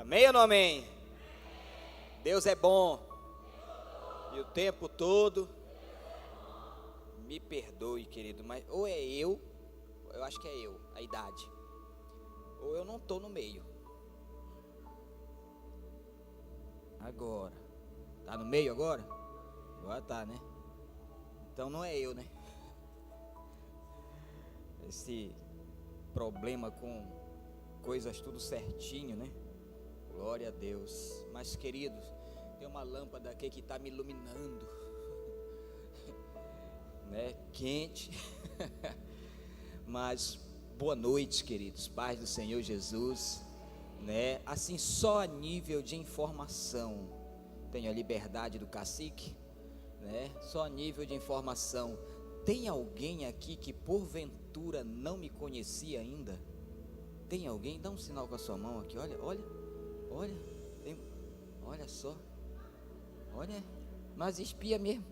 Amém ou não amém? Deus é bom. E o tempo todo. Me perdoe, querido, mas ou é eu acho que é eu, a idade, ou eu não estou no meio. Agora, tá no meio agora? Agora tá, né? Então não é eu, né? Esse problema com coisas tudo certinho, né? Glória a Deus. Mas, queridos, tem uma lâmpada aqui que está me iluminando, né? Quente. Mas boa noite, queridos, paz do Senhor Jesus, né? Assim, só a nível de informação, tenho a liberdade do cacique, né? Só a nível de informação, tem alguém aqui que porventura não me conhecia ainda? Tem alguém? Dá um sinal com a sua mão aqui, olha, olha só, olha, nós espia mesmo.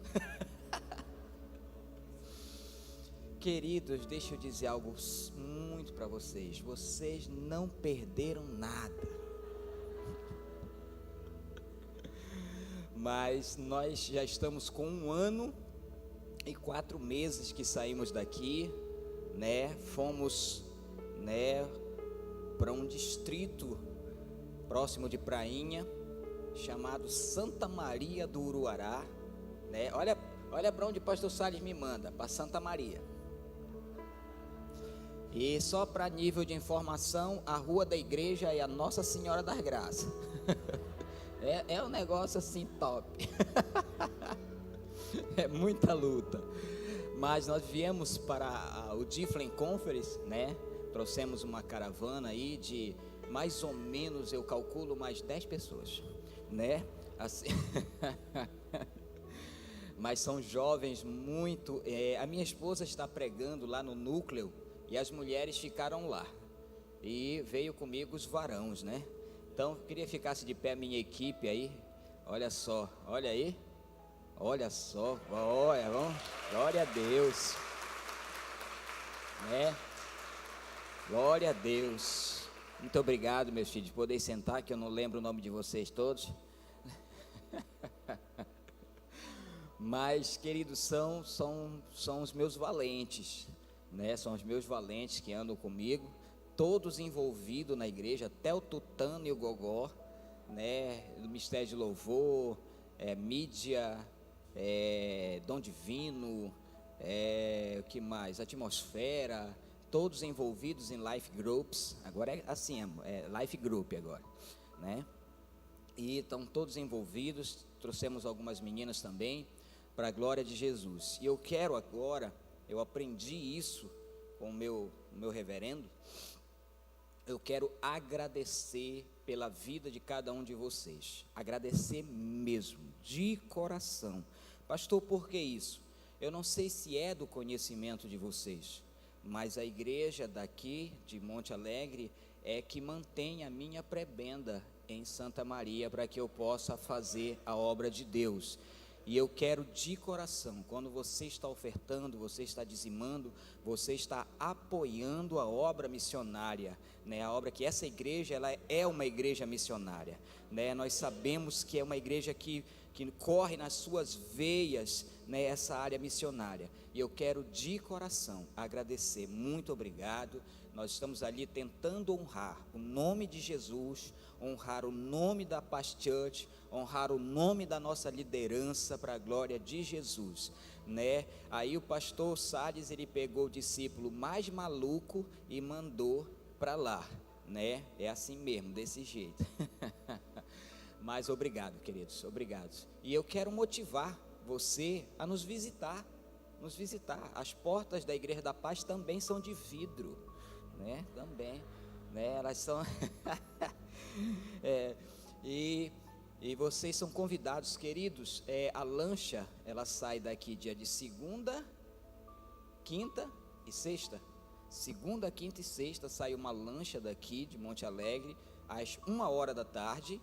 Queridos, deixa eu dizer algo muito para vocês. Vocês não perderam nada. Mas nós já estamos com 1 ano e 4 meses que saímos daqui, né? Fomos, né, para um distrito próximo de Prainha, chamado Santa Maria do Uruará, né? Olha para onde o pastor Salles me manda, para Santa Maria. E só para nível de informação, a rua da igreja é a Nossa Senhora das Graças. É um negócio assim top. É muita luta. Mas nós viemos para o Difflin Conference, né? Trouxemos uma caravana aí de mais ou menos, eu calculo, mais 10 pessoas, né? Assim. Mas são jovens muito. A minha esposa está pregando lá no núcleo. E as mulheres ficaram lá. E veio comigo os varões, né? Então, eu queria que ficasse de pé a minha equipe aí. Olha só, olha aí. Olha só, olha, glória a Deus. Né? Glória a Deus. Muito obrigado, meus filhos. Podem sentar, que eu não lembro o nome de vocês todos. Mas, queridos, são os meus valentes, né? São os meus valentes que andam comigo, todos envolvidos na igreja, até o Tutano e o Gogó, né? Do Ministério de Louvor, mídia, Dom Divino, o que mais? Atmosfera, todos envolvidos em life groups. Agora é assim, life group agora, né? E estão todos envolvidos. Trouxemos algumas meninas também, para a glória de Jesus. E eu quero agora, eu aprendi isso com o meu reverendo, eu quero agradecer pela vida de cada um de vocês, agradecer mesmo, de coração. Pastor, por que isso? Eu não sei se é do conhecimento de vocês, mas a igreja daqui de Monte Alegre é que mantém a minha prebenda em Santa Maria, para que eu possa fazer a obra de Deus. E eu quero de coração, quando você está ofertando, você está dizimando, você está apoiando a obra missionária, né? A obra que essa igreja, ela é uma igreja missionária, né? Nós sabemos que é uma igreja que corre nas suas veias, né, essa área missionária. E eu quero de coração agradecer, muito obrigado. Nós estamos ali tentando honrar o nome de Jesus, honrar o nome da Paz Church, honrar o nome da nossa liderança para a glória de Jesus, né? Aí o pastor Salles, ele pegou o discípulo mais maluco e mandou para lá, né? É assim mesmo, desse jeito. Mas obrigado, queridos, obrigado. E eu quero motivar você a nos visitar. As portas da Igreja da Paz também são de vidro, né? Também, né? Elas são e vocês são convidados, queridos. A lancha, ela sai daqui dia de segunda, quinta e sexta. Segunda, quinta e sexta sai uma lancha daqui de Monte Alegre às 1h da tarde.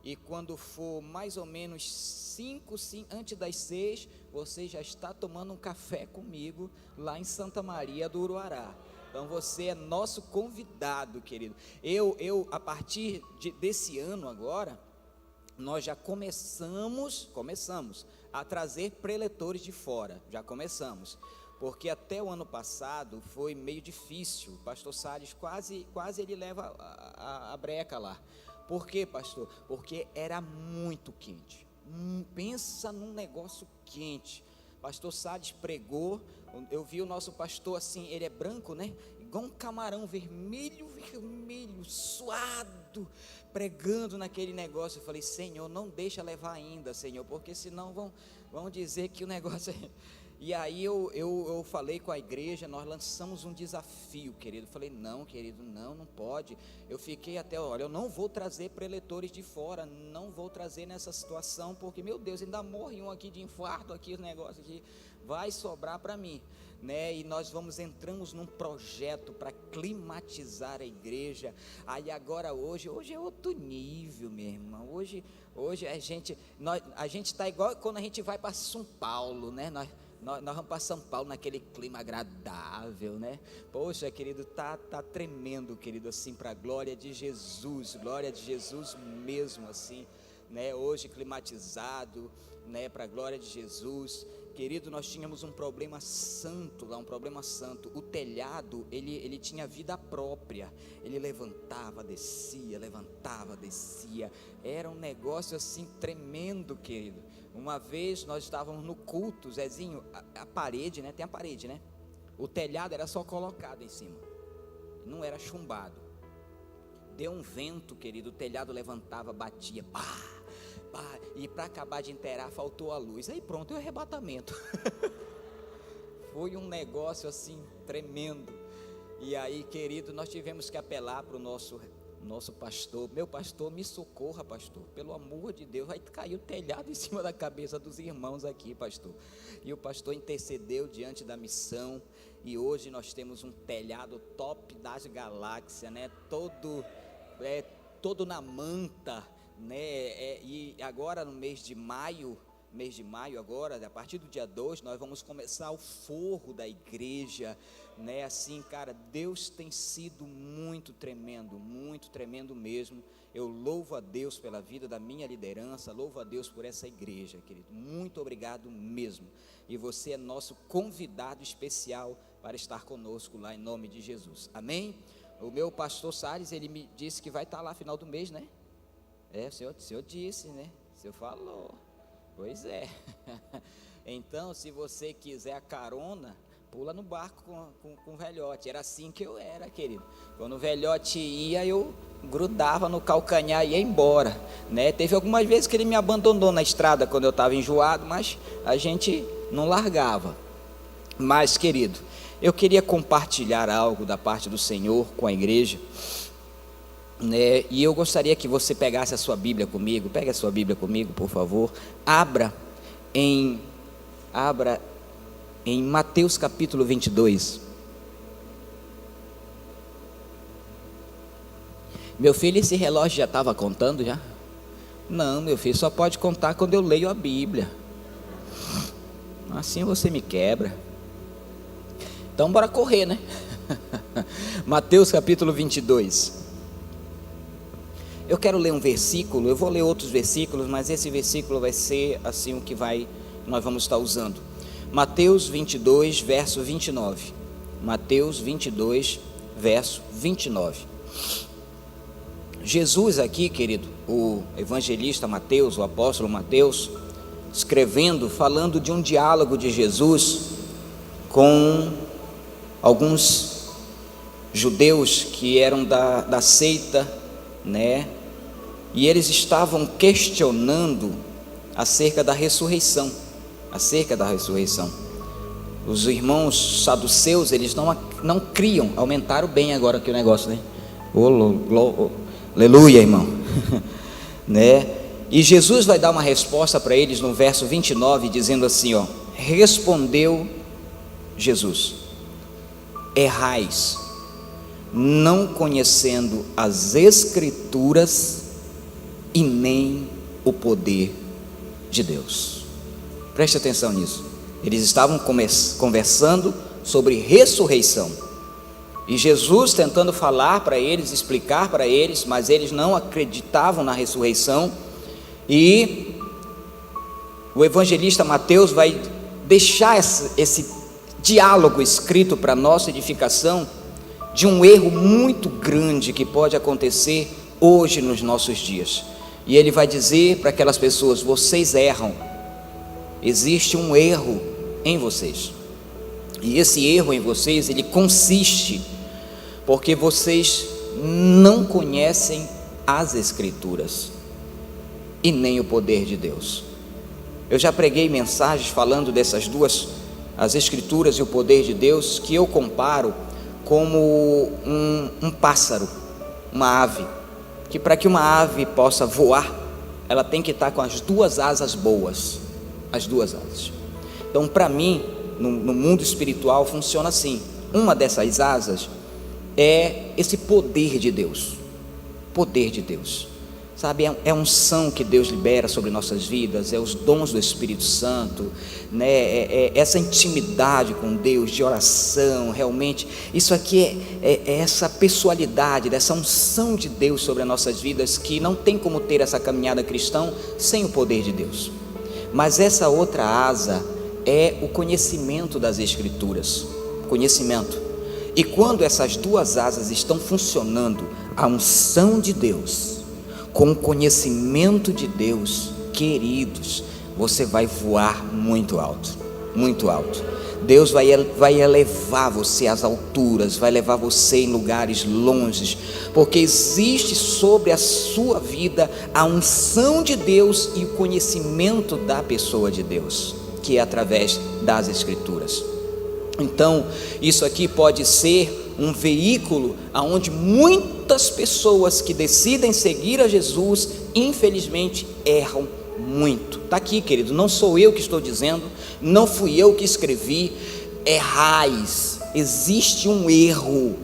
E quando for mais ou menos 5, antes das 6, você já está tomando um café comigo lá em Santa Maria do Uruará, Então você é nosso convidado, querido. Eu a partir desse ano agora, nós já começamos a trazer preletores de fora, já começamos, porque até o ano passado foi meio difícil. O pastor Salles quase ele leva a breca lá. Por quê, pastor? Porque era muito quente. Pensa num negócio quente. Pastor Salles pregou, eu vi o nosso pastor assim, ele é branco, né? Igual um camarão vermelho, suado, pregando naquele negócio. Eu falei, Senhor, não deixa levar ainda, Senhor, porque senão vão dizer que o negócio é... E aí eu falei com a igreja, nós lançamos um desafio, querido. Eu falei, não, querido, não pode. Eu fiquei até, olha, eu não vou trazer preletores de fora, não vou trazer nessa situação, porque, meu Deus, ainda morre um aqui de infarto, aqui, o negócio aqui, vai sobrar para mim, né? E nós entramos num projeto para climatizar a igreja. Aí agora hoje é outro nível, minha irmã. Hoje a gente está igual quando a gente vai para São Paulo, né? Nós vamos para São Paulo naquele clima agradável, né? Poxa, querido, tá tremendo, querido, assim, para a glória de Jesus mesmo, assim, né? Hoje climatizado, né? Para a glória de Jesus. Querido, nós tínhamos um problema santo lá, o telhado, ele tinha vida própria, ele levantava, descia, era um negócio assim tremendo, querido. Uma vez nós estávamos no culto, Zezinho, a parede, né, tem a parede, né, o telhado era só colocado em cima, não era chumbado, deu um vento, querido, o telhado levantava, batia, e para acabar de inteirar faltou a luz, aí pronto, é o arrebatamento. Foi um negócio assim tremendo. E aí, querido, nós tivemos que apelar para o nosso pastor. Meu pastor, me socorra, pastor, pelo amor de Deus, vai cair o telhado em cima da cabeça dos irmãos aqui, pastor. E o pastor intercedeu diante da missão, e hoje nós temos um telhado top das galáxias, né? Todo na manta, né? E agora no mês de maio agora, a partir do dia 2, nós vamos começar o forro da igreja, né? Assim, cara, Deus tem sido muito tremendo mesmo. Eu louvo a Deus pela vida da minha liderança, louvo a Deus por essa igreja, querido, muito obrigado mesmo. E você é nosso convidado especial para estar conosco lá, em nome de Jesus, amém? O meu pastor Salles, ele me disse que vai estar lá final do mês, né? O senhor disse, né? O senhor falou. Pois é. Então, se você quiser a carona, pula no barco com o velhote. Era assim que eu era, querido. Quando o velhote ia, eu grudava no calcanhar e ia embora, né? Teve algumas vezes que ele me abandonou na estrada quando eu estava enjoado, mas a gente não largava. Mas, querido, eu queria compartilhar algo da parte do Senhor com a igreja, né? E eu gostaria que você pegasse a sua Bíblia comigo. Pegue a sua Bíblia comigo, por favor. Abra em Mateus capítulo 22. Meu filho, esse relógio já estava contando já? Não, meu filho, só pode contar quando eu leio a Bíblia. Assim você me quebra. Então bora correr, né? Mateus capítulo 22. Eu quero ler um versículo, eu vou ler outros versículos, mas esse versículo vai ser assim o que nós vamos estar usando. Mateus 22, verso 29. Mateus 22, verso 29. Jesus aqui, querido, o evangelista Mateus, o apóstolo Mateus, escrevendo, falando de um diálogo de Jesus com alguns judeus que eram da seita, né? E eles estavam questionando acerca da ressurreição. Os irmãos saduceus, eles não criam. Aumentaram bem agora aqui o negócio, né? Aleluia, irmão. Né? E Jesus vai dar uma resposta para eles no verso 29, dizendo assim, ó: respondeu Jesus: errais, não conhecendo as Escrituras e nem o poder de Deus. Preste atenção nisso. Eles estavam conversando sobre ressurreição. E Jesus tentando falar para eles, explicar para eles, mas eles não acreditavam na ressurreição. E o evangelista Mateus vai deixar esse diálogo escrito para nossa edificação, de um erro muito grande que pode acontecer hoje nos nossos dias. E ele vai dizer para aquelas pessoas: vocês erram, existe um erro em vocês, e esse erro em vocês, ele consiste porque vocês não conhecem as Escrituras e nem o poder de Deus. Eu já preguei mensagens falando dessas duas, as Escrituras e o poder de Deus, que eu comparo como um pássaro, uma ave, que para que uma ave possa voar, ela tem que estar com as duas asas boas, as duas asas. Então, para mim, no mundo espiritual funciona assim: uma dessas asas é esse poder de Deus, sabe, é a unção que Deus libera sobre nossas vidas, é os dons do Espírito Santo, né? Essa intimidade com Deus, de oração. Realmente, isso aqui é essa pessoalidade, dessa unção de Deus sobre as nossas vidas, que não tem como ter essa caminhada cristã sem o poder de Deus. Mas essa outra asa é o conhecimento das Escrituras, conhecimento. E quando essas duas asas estão funcionando, a unção de Deus com o conhecimento de Deus, queridos, você vai voar muito alto, muito alto. Deus vai elevar você às alturas, vai levar você em lugares longes, porque existe sobre a sua vida a unção de Deus e o conhecimento da pessoa de Deus, que é através das Escrituras. Então, isso aqui pode ser um veículo aonde muitas pessoas que decidem seguir a Jesus, infelizmente, erram muito. Está aqui, querido, não sou eu que estou dizendo, não fui eu que escrevi. Errais, existe um erro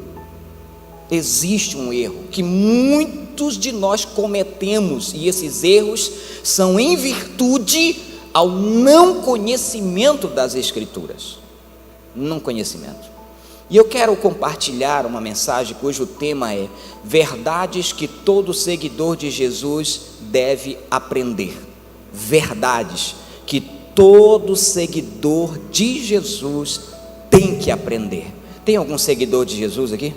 que muitos de nós cometemos, e esses erros são em virtude ao não conhecimento das Escrituras. Não conhecimento. E eu quero compartilhar uma mensagem cujo tema é: verdades que todo seguidor de Jesus deve aprender. Verdades que todo seguidor de Jesus tem que aprender. Tem algum seguidor de Jesus aqui?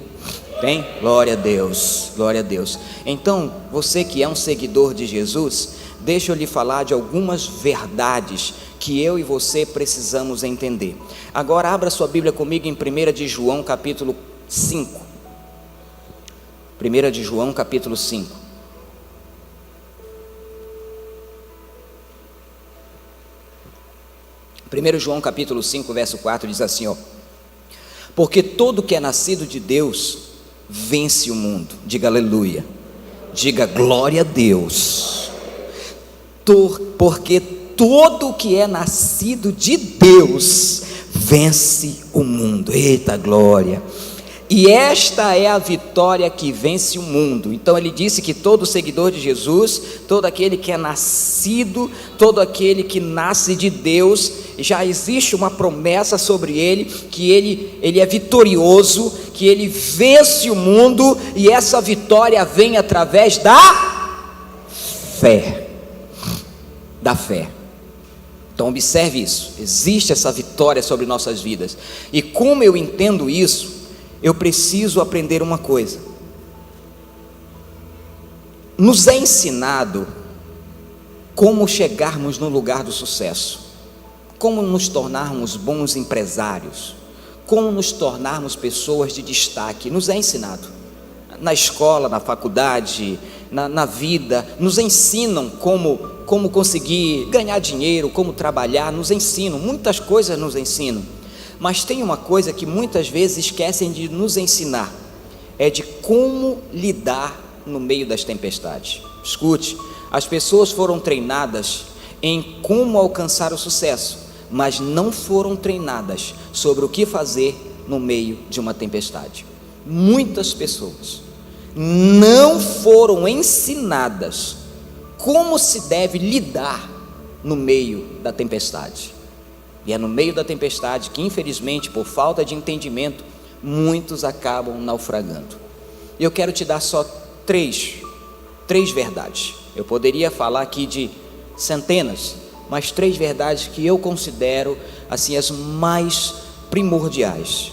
Tem? Glória a Deus, glória a Deus. Então, você que é um seguidor de Jesus, deixa eu lhe falar de algumas verdades que eu e você precisamos entender. Agora abra sua Bíblia comigo em 1 de João capítulo 5. 1 de João capítulo 5. João capítulo 5, verso 4 diz assim, ó: porque todo que é nascido de Deus vence o mundo. Diga aleluia, diga glória a Deus. Porque todo que é nascido de Deus vence o mundo. Eita glória! E esta é a vitória que vence o mundo. Então ele disse que todo seguidor de Jesus, todo aquele que é nascido, todo aquele que nasce de Deus, já existe uma promessa sobre ele, que ele é vitorioso, que ele vence o mundo, e essa vitória vem através da fé. Da fé. Então observe isso, existe essa vitória sobre nossas vidas. E como eu entendo isso, eu preciso aprender uma coisa. Nos é ensinado como chegarmos no lugar do sucesso, como nos tornarmos bons empresários, como nos tornarmos pessoas de destaque. Nos é ensinado na escola, na faculdade, na vida. Nos ensinam como conseguir ganhar dinheiro, como trabalhar. Nos ensinam, muitas coisas nos ensinam. Mas tem uma coisa que muitas vezes esquecem de nos ensinar, é de como lidar no meio das tempestades. Escute, as pessoas foram treinadas em como alcançar o sucesso, mas não foram treinadas sobre o que fazer no meio de uma tempestade. Muitas pessoas não foram ensinadas como se deve lidar no meio da tempestade. E é no meio da tempestade que, infelizmente, por falta de entendimento, muitos acabam naufragando. E eu quero te dar só três verdades. Eu poderia falar aqui de centenas, mas 3 verdades que eu considero assim as mais primordiais.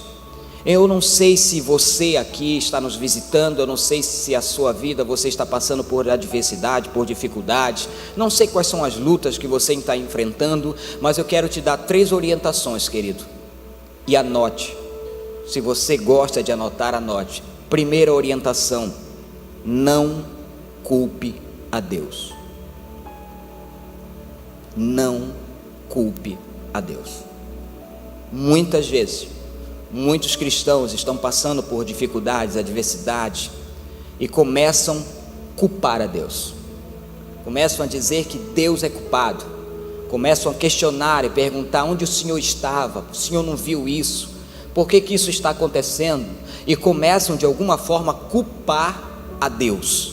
Eu não sei se você aqui está nos visitando, eu não sei se a sua vida você está passando por adversidade, por dificuldades, não sei quais são as lutas que você está enfrentando, mas eu quero te dar 3 orientações, querido, e anote. Se você gosta de anotar, anote. Primeira orientação: não culpe a Deus. Não culpe a Deus. Muitas vezes, muitos cristãos estão passando por dificuldades, adversidades, e começam a culpar a Deus, começam a dizer que Deus é culpado, começam a questionar e perguntar onde o Senhor estava, o Senhor não viu isso, por que isso está acontecendo? E começam de alguma forma a culpar a Deus.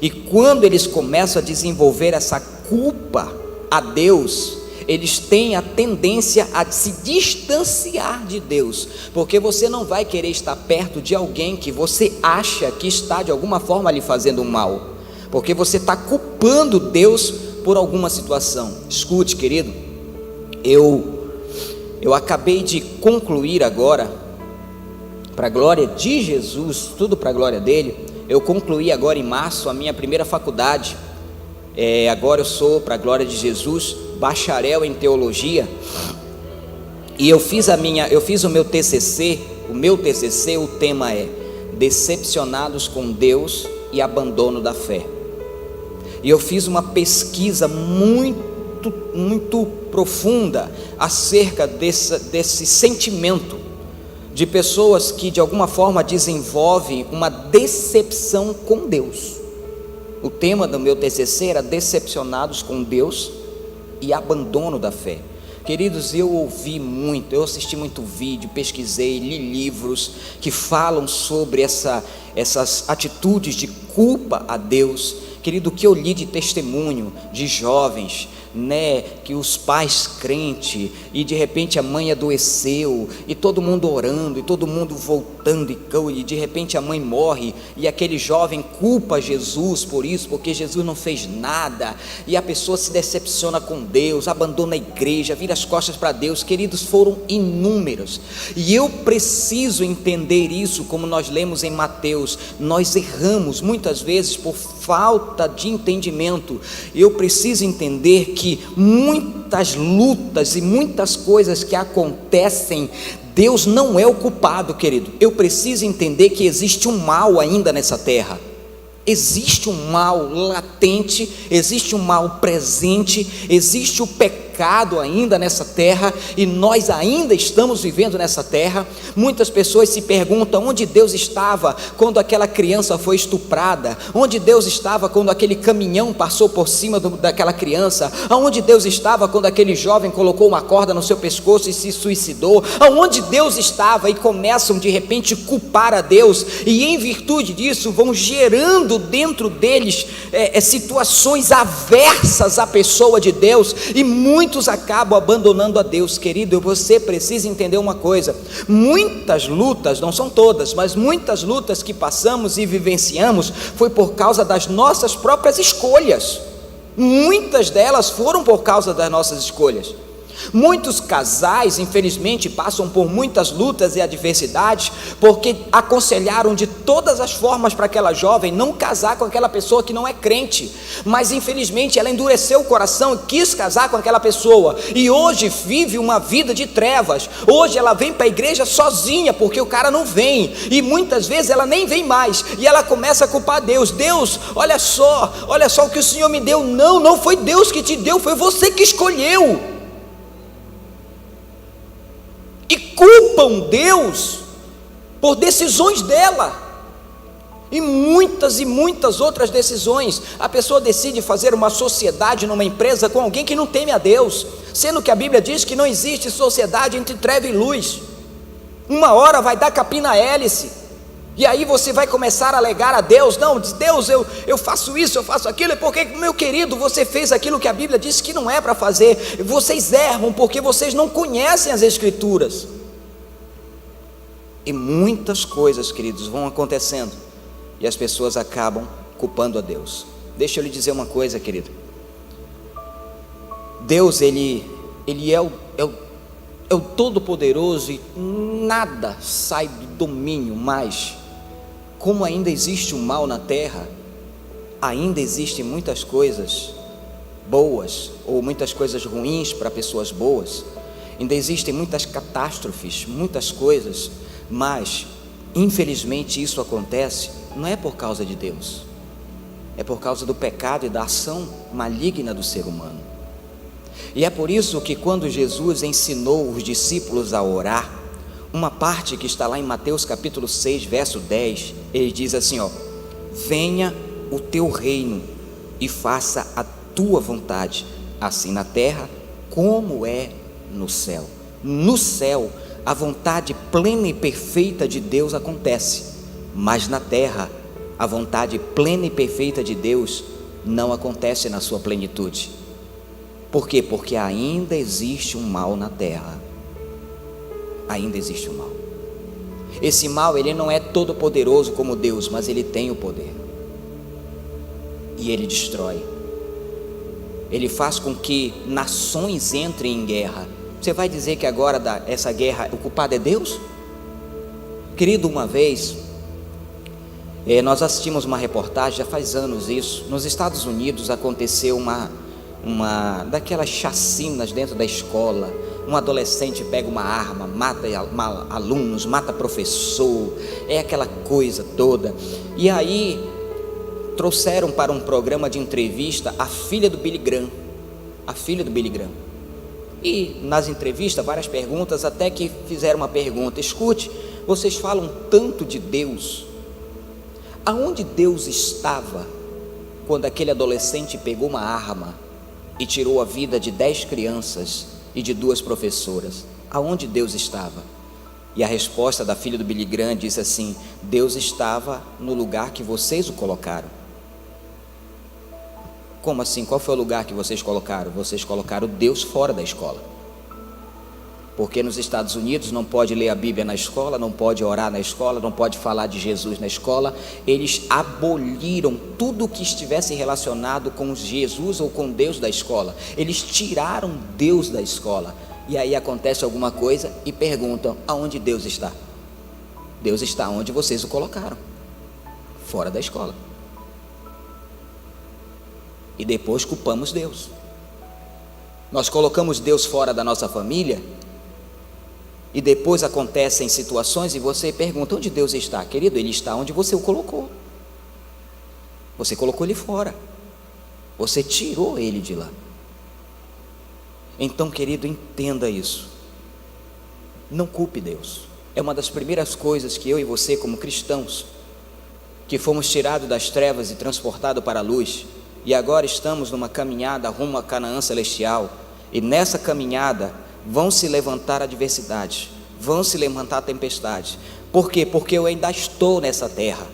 E quando eles começam a desenvolver essa culpa a Deus, eles têm a tendência a se distanciar de Deus, porque você não vai querer estar perto de alguém que você acha que está de alguma forma lhe fazendo mal, porque você está culpando Deus por alguma situação. Escute, querido, eu acabei de concluir agora, para a glória de Jesus, tudo para a glória dele, eu concluí agora em março a minha primeira faculdade. Agora eu sou, para a glória de Jesus, bacharel em teologia, e eu fiz o meu TCC. O tema é Decepcionados com Deus e Abandono da Fé. E eu fiz uma pesquisa muito profunda acerca desse sentimento de pessoas que de alguma forma desenvolvem uma decepção com Deus. O tema do meu TCC era Decepcionados com Deus e Abandono da Fé. Queridos, eu assisti muito vídeo, pesquisei, li livros que falam sobre essas atitudes de culpa a Deus. Querido, o que eu li de testemunho de jovens, que os pais crentes, e de repente a mãe adoeceu, e todo mundo orando, e todo mundo voltando, e de repente a mãe morre, e aquele jovem culpa Jesus por isso, porque Jesus não fez nada, e a pessoa se decepciona com Deus, abandona a igreja, vira as costas para Deus. Queridos, foram inúmeros, e eu preciso entender isso, como nós lemos em Mateus. Nós erramos muitas vezes por falta de entendimento. Eu preciso entender que muitas lutas e muitas coisas que acontecem, Deus não é o culpado, querido. Eu preciso entender que existe um mal ainda nessa terra. Existe um mal latente, existe um mal presente, existe o pecado ainda nessa terra, e nós ainda estamos vivendo nessa terra. Muitas pessoas se perguntam onde Deus estava quando aquela criança foi estuprada, onde Deus estava quando aquele caminhão passou por cima daquela criança, aonde Deus estava quando aquele jovem colocou uma corda no seu pescoço e se suicidou, aonde Deus estava, e começam de repente a culpar a Deus, e em virtude disso vão gerando dentro deles situações aversas à pessoa de Deus, e muitos acabam abandonando a Deus. Querido, você precisa entender uma coisa: muitas lutas, não são todas, mas muitas lutas que passamos e vivenciamos foi por causa das nossas próprias escolhas. Muitas delas foram por causa das nossas escolhas. Muitos casais, infelizmente, passam por muitas lutas e adversidades porque aconselharam de todas as formas para aquela jovem não casar com aquela pessoa que não é crente, mas infelizmente ela endureceu o coração e quis casar com aquela pessoa, e hoje vive uma vida de trevas. Hoje ela vem para a igreja sozinha porque o cara não vem, e muitas vezes ela nem vem mais, e ela começa a culpar Deus. Deus, olha só o que o Senhor me deu. Não foi Deus que te deu, foi você que escolheu. E culpam Deus por decisões dela, e muitas outras decisões. A pessoa decide fazer uma sociedade numa empresa com alguém que não teme a Deus, sendo que a Bíblia diz que não existe sociedade entre treva e luz. Uma hora vai dar capim na hélice, e aí você vai começar a alegar a Deus: não, Deus, eu faço isso, eu faço aquilo, é porque, meu querido, você fez aquilo que a Bíblia diz que não é para fazer. Vocês erram porque vocês não conhecem as Escrituras. E muitas coisas, queridos, vão acontecendo e as pessoas acabam culpando a Deus. Deixa eu lhe dizer uma coisa, querido. Deus, Ele é o Todo-Poderoso e nada sai do domínio, mas como ainda existe o mal na terra, ainda existem muitas coisas boas ou muitas coisas ruins para pessoas boas, ainda existem muitas catástrofes, muitas coisas, mas infelizmente isso acontece não é por causa de Deus, é por causa do pecado e da ação maligna do ser humano. E é por isso que quando Jesus ensinou os discípulos a orar, uma parte que está lá em Mateus capítulo 6, verso 10, ele diz assim, venha o teu reino e faça a tua vontade, assim na terra como é no céu. No céu, a vontade plena e perfeita de Deus acontece, mas na terra, a vontade plena e perfeita de Deus não acontece na sua plenitude. Por quê? Porque ainda existe um mal na terra. Ainda existe um mal. Esse mal, ele não é todo poderoso como Deus, mas ele tem o poder. E ele destrói. Ele faz com que nações entrem em guerra. Você vai dizer que agora essa guerra, o culpado é Deus? Querido, uma vez nós assistimos uma reportagem, já faz anos isso. Nos Estados Unidos aconteceu uma daquelas chacinas dentro da escola. Um adolescente pega uma arma, mata alunos, mata professor, é aquela coisa toda. E aí trouxeram para um programa de entrevista a filha do Billy Graham, e nas entrevistas várias perguntas, até que fizeram uma pergunta: escute, vocês falam tanto de Deus, aonde Deus estava quando aquele adolescente pegou uma arma e tirou a vida de 10 crianças e de 2 professoras? Aonde Deus estava? E a resposta da filha do Billy Graham disse assim: Deus estava no lugar que vocês o colocaram. Como assim? Qual foi o lugar que vocês colocaram? Vocês colocaram Deus fora da escola. Porque nos Estados Unidos não pode ler a Bíblia na escola, não pode orar na escola, não pode falar de Jesus na escola. Eles aboliram tudo que estivesse relacionado com Jesus ou com Deus da escola. Eles tiraram Deus da escola. E aí acontece alguma coisa e perguntam: aonde Deus está? Deus está onde vocês o colocaram, fora da escola. E depois culpamos Deus. Nós colocamos Deus fora da nossa família, e depois acontecem situações e você pergunta: onde Deus está? Querido, Ele está onde você o colocou. Você colocou Ele fora, você tirou Ele de lá. Então, querido, entenda isso. Não culpe Deus. É uma das primeiras coisas que eu e você, como cristãos, que fomos tirados das trevas e transportados para a luz, e agora estamos numa caminhada rumo a Canaã celestial, e nessa caminhada vão se levantar adversidades, vão se levantar tempestades. Por quê? Porque eu ainda estou nessa terra,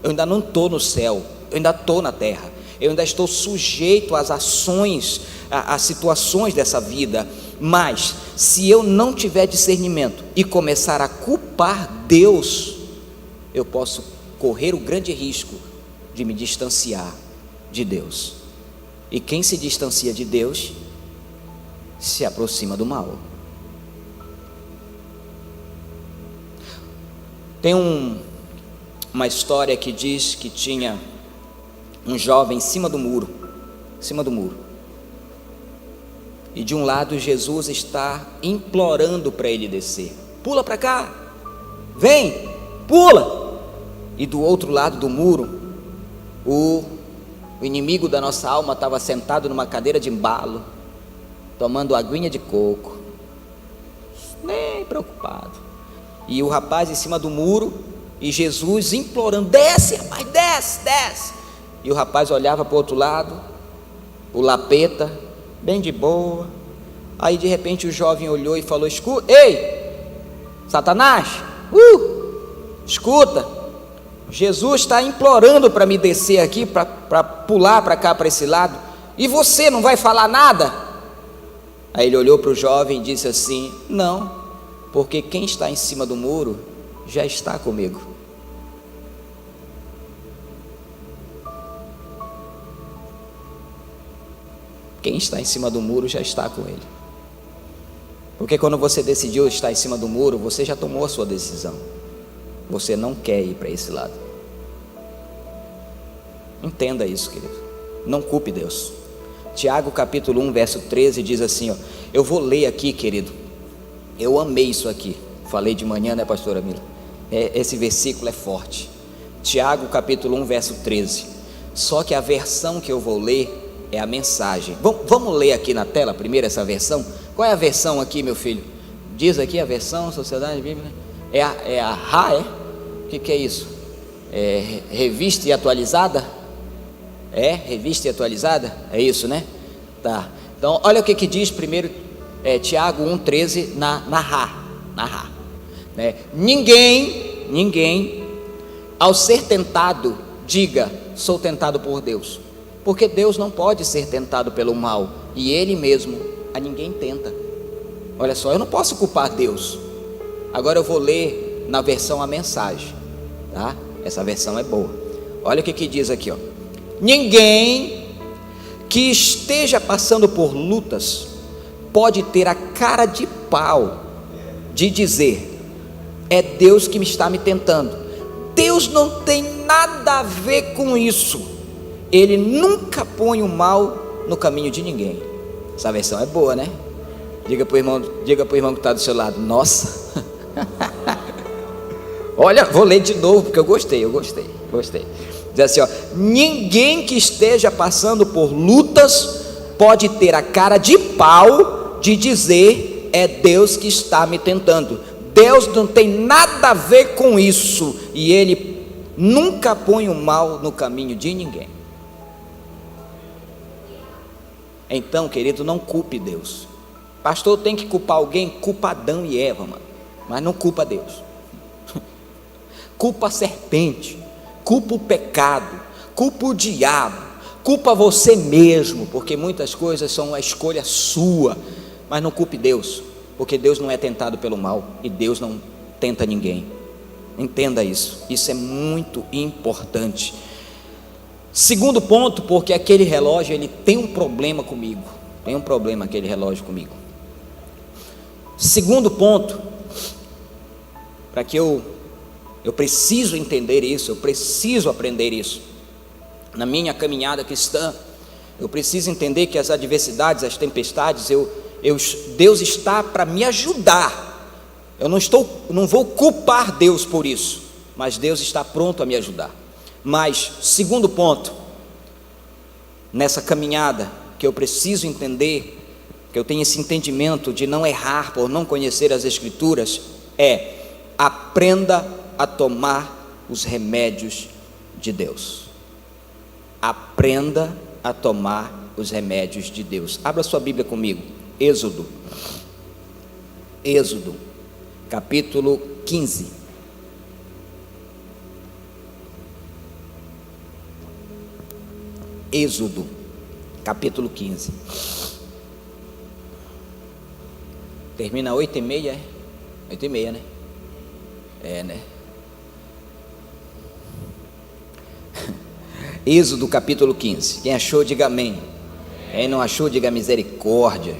eu ainda não estou no céu, eu ainda estou na terra, eu ainda estou sujeito às ações, às situações dessa vida. Mas se eu não tiver discernimento e começar a culpar Deus, eu posso correr o grande risco de me distanciar de Deus. E quem se distancia de Deus se aproxima do mal. Tem uma história que diz que tinha um jovem em cima do muro, e de um lado Jesus está implorando para ele descer: pula para cá, vem, pula. E do outro lado do muro, o inimigo da nossa alma estava sentado numa cadeira de embalo, tomando aguinha de coco, nem preocupado. E o rapaz em cima do muro, e Jesus implorando: desce, rapaz, desce. E o rapaz olhava para o outro lado, o lapeta, bem de boa. Aí de repente o jovem olhou e falou: escuta, ei, Satanás, escuta, Jesus está implorando para me descer aqui, para pular para cá, para esse lado, e você não vai falar nada? Aí ele olhou para o jovem e disse assim: não, porque quem está em cima do muro já está comigo. Quem está em cima do muro já está com ele. Porque quando você decidiu estar em cima do muro, você já tomou a sua decisão. Você não quer ir para esse lado. Entenda isso, querido. Não culpe Deus. Tiago capítulo 1, verso 13 diz assim, ó, eu vou ler aqui, querido. Eu amei isso aqui. Falei de manhã, né, pastora Mila? Esse versículo é forte. Tiago capítulo 1, verso 13. Só que a versão que eu vou ler é a mensagem. Vamos ler aqui na tela primeiro essa versão? Qual é a versão aqui, meu filho? Diz aqui a versão, Sociedade Bíblica. É a RA, é? O que é isso? É revista e atualizada? É, revista e atualizada? É isso, né? Tá. Então, olha o que diz primeiro Tiago 1,13 na RA. Né? Ninguém, ao ser tentado, diga, sou tentado por Deus. Porque Deus não pode ser tentado pelo mal, e Ele mesmo a ninguém tenta. Olha só, eu não posso culpar Deus. Agora eu vou ler na versão a mensagem, tá? Essa versão é boa. Olha o que diz aqui, ó. Ninguém que esteja passando por lutas pode ter a cara de pau de dizer, é Deus que está me tentando. Deus não tem nada a ver com isso. Ele nunca põe o mal no caminho de ninguém. Essa versão é boa, né? Diga para o irmão que está do seu lado, nossa. Olha, vou ler de novo porque eu gostei. Diz assim, ó, ninguém que esteja passando por lutas pode ter a cara de pau de dizer, é Deus que está me tentando. Deus não tem nada a ver com isso, e Ele nunca põe o mal no caminho de ninguém. Então, querido, não culpe Deus. Pastor, tem que culpar alguém? Culpa Adão e Eva, mano. Mas não culpa Deus. Culpa a serpente, culpa o pecado, culpa o diabo, culpa você mesmo, porque muitas coisas são a escolha sua. Mas não culpe Deus, porque Deus não é tentado pelo mal, e Deus não tenta ninguém. Entenda isso é muito importante. Segundo ponto, porque aquele relógio, ele tem um problema comigo. Tem um problema aquele relógio comigo. Segundo ponto, para que eu preciso entender isso, eu preciso aprender isso. Na minha caminhada cristã, eu preciso entender que as adversidades, as tempestades, Deus está para me ajudar. Eu não vou culpar Deus por isso, mas Deus está pronto a me ajudar. Mas, segundo ponto, nessa caminhada, que eu preciso entender, que eu tenho esse entendimento de não errar por não conhecer as Escrituras, aprenda a tomar os remédios de Deus. Aprenda a tomar os remédios de Deus. Abra sua Bíblia comigo, Êxodo, capítulo 15. Êxodo, capítulo 15. Termina 8h30, é? 8h30, né? É, né? Êxodo, capítulo 15. Quem achou, diga amém. Quem não achou, diga misericórdia.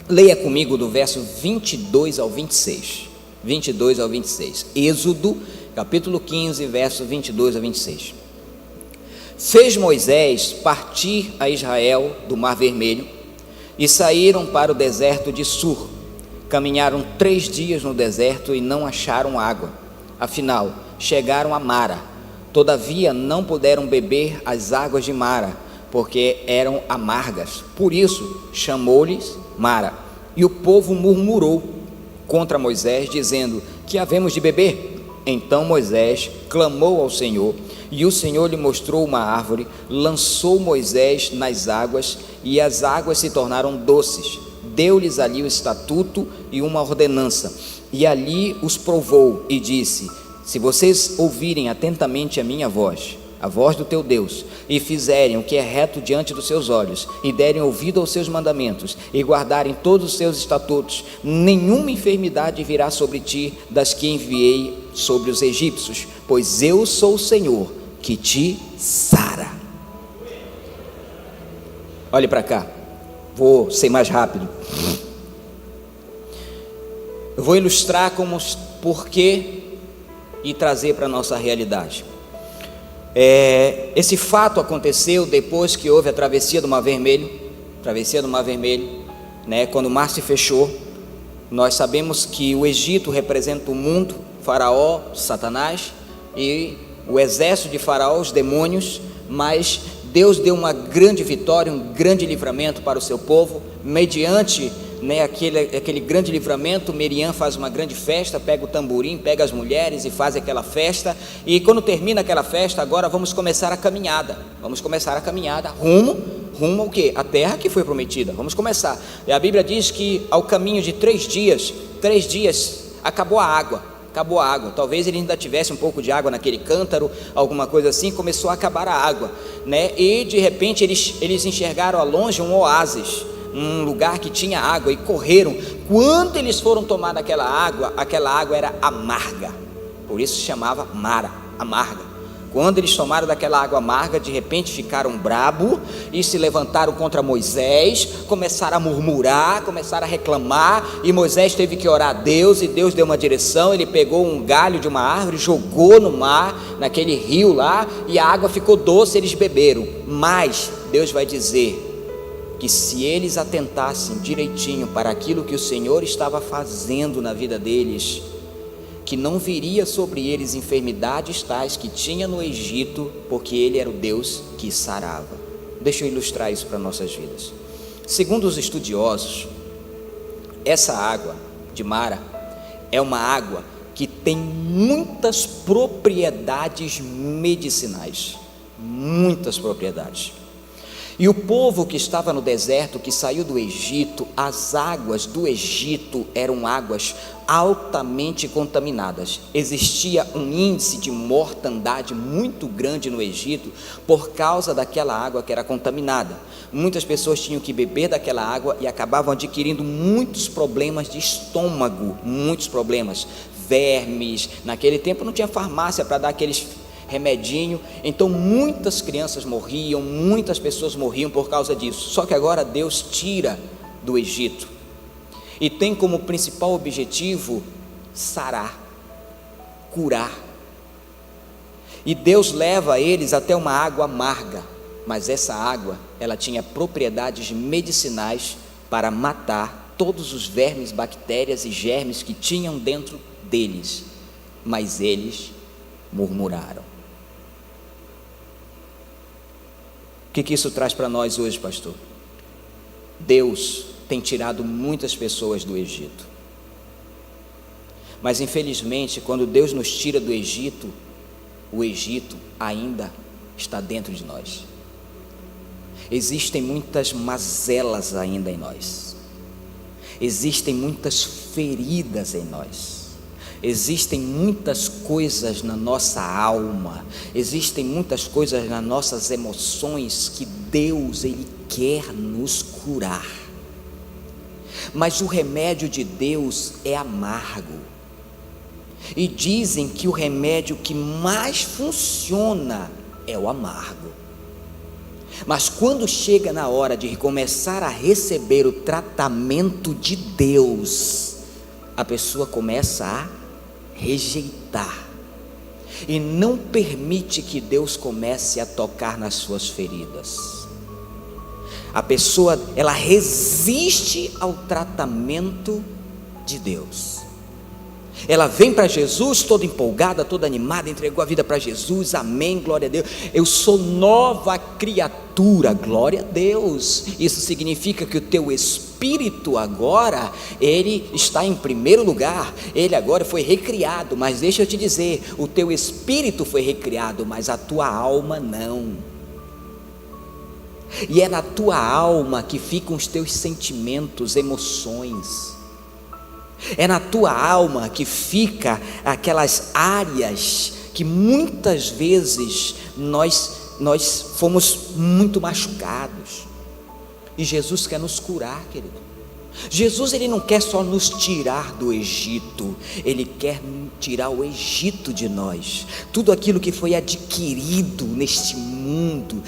Leia comigo do verso 22 ao 26. 22 ao 26. Êxodo, capítulo 15, verso 22 a 26. Fez Moisés partir a Israel do Mar Vermelho e saíram para o deserto de Sur. Caminharam 3 dias no deserto e não acharam água. Afinal, chegaram a Mara. Todavia não puderam beber as águas de Mara, porque eram amargas. Por isso chamou-lhes Mara. E o povo murmurou contra Moisés, dizendo: que havemos de beber? Então Moisés clamou ao Senhor, e o Senhor lhe mostrou uma árvore, lançou Moisés nas águas, e as águas se tornaram doces. Deu-lhes ali o estatuto e uma ordenança, e ali os provou, e disse: se vocês ouvirem atentamente a minha voz, a voz do teu Deus, e fizerem o que é reto diante dos seus olhos, e derem ouvido aos seus mandamentos, e guardarem todos os seus estatutos, nenhuma enfermidade virá sobre ti das que enviei sobre os egípcios, pois eu sou o Senhor que te sara. Olhe para cá, vou ser mais rápido. Eu vou ilustrar como porquê e trazer para a nossa realidade. Esse fato aconteceu depois que houve a travessia do Mar Vermelho, né? Quando o mar se fechou. Nós sabemos que o Egito representa o mundo, Faraó, Satanás, e o exército de Faraó, os demônios, mas Deus deu uma grande vitória, um grande livramento para o seu povo, mediante, né, aquele grande livramento. Miriam faz uma grande festa, pega o tamborim, pega as mulheres e faz aquela festa, e quando termina aquela festa, agora vamos começar a caminhada, rumo ao quê? A terra que foi prometida. Vamos começar, e a Bíblia diz que ao caminho de 3 dias, acabou a água, talvez ele ainda tivesse um pouco de água naquele cântaro, alguma coisa assim, começou a acabar a água, né? E de repente eles enxergaram ao longe um oásis, um lugar que tinha água, e correram. Quando eles foram tomar aquela água era amarga, por isso se chamava Mara, amarga. Quando eles tomaram daquela água amarga, de repente ficaram brabo e se levantaram contra Moisés, começaram a murmurar, começaram a reclamar, e Moisés teve que orar a Deus, e Deus deu uma direção. Ele pegou um galho de uma árvore, jogou no mar, naquele rio lá, e a água ficou doce, eles beberam. Mas Deus vai dizer que se eles atentassem direitinho para aquilo que o Senhor estava fazendo na vida deles, que não viria sobre eles enfermidades tais que tinha no Egito, porque Ele era o Deus que sarava. Deixa eu ilustrar isso para nossas vidas. Segundo os estudiosos, essa água de Mara é uma água que tem muitas propriedades medicinais, muitas propriedades. E o povo que estava no deserto, que saiu do Egito, as águas do Egito eram águas altamente contaminadas. Existia um índice de mortandade muito grande no Egito por causa daquela água que era contaminada. Muitas pessoas tinham que beber daquela água e acabavam adquirindo muitos problemas de estômago, muitos problemas, vermes. Naquele tempo não tinha farmácia para dar aqueles remedinho, então muitas crianças morriam, muitas pessoas morriam por causa disso. Só que agora Deus tira do Egito e tem como principal objetivo sarar, curar. E Deus leva eles até uma água amarga, mas essa água, ela tinha propriedades medicinais para matar todos os vermes, bactérias e germes que tinham dentro deles, mas eles murmuraram. O que isso traz para nós hoje, pastor? Deus tem tirado muitas pessoas do Egito, mas infelizmente quando Deus nos tira do Egito, o Egito ainda está dentro de nós. Existem muitas mazelas ainda em nós, existem muitas feridas em nós, existem muitas coisas na nossa alma, existem muitas coisas nas nossas emoções que Deus, Ele quer nos curar. Mas o remédio de Deus é amargo. E dizem que o remédio que mais funciona é o amargo. Mas quando chega na hora de começar a receber o tratamento de Deus, a pessoa começa a rejeitar e não permite que Deus comece a tocar nas suas feridas. A pessoa, ela resiste ao tratamento de Deus. Ela vem para Jesus toda empolgada, toda animada, entregou a vida para Jesus, amém, glória a Deus, eu sou nova criatura, glória a Deus. Isso significa que o teu espírito agora, ele está em primeiro lugar, ele agora foi recriado. Mas deixa eu te dizer, o teu espírito foi recriado, mas a tua alma não. E é na tua alma que ficam os teus sentimentos, emoções. É na tua alma que fica aquelas áreas que muitas vezes nós fomos muito machucados, e Jesus quer nos curar, querido. Jesus, ele não quer só nos tirar do Egito, ele quer tirar o Egito de nós, tudo aquilo que foi adquirido neste mundo,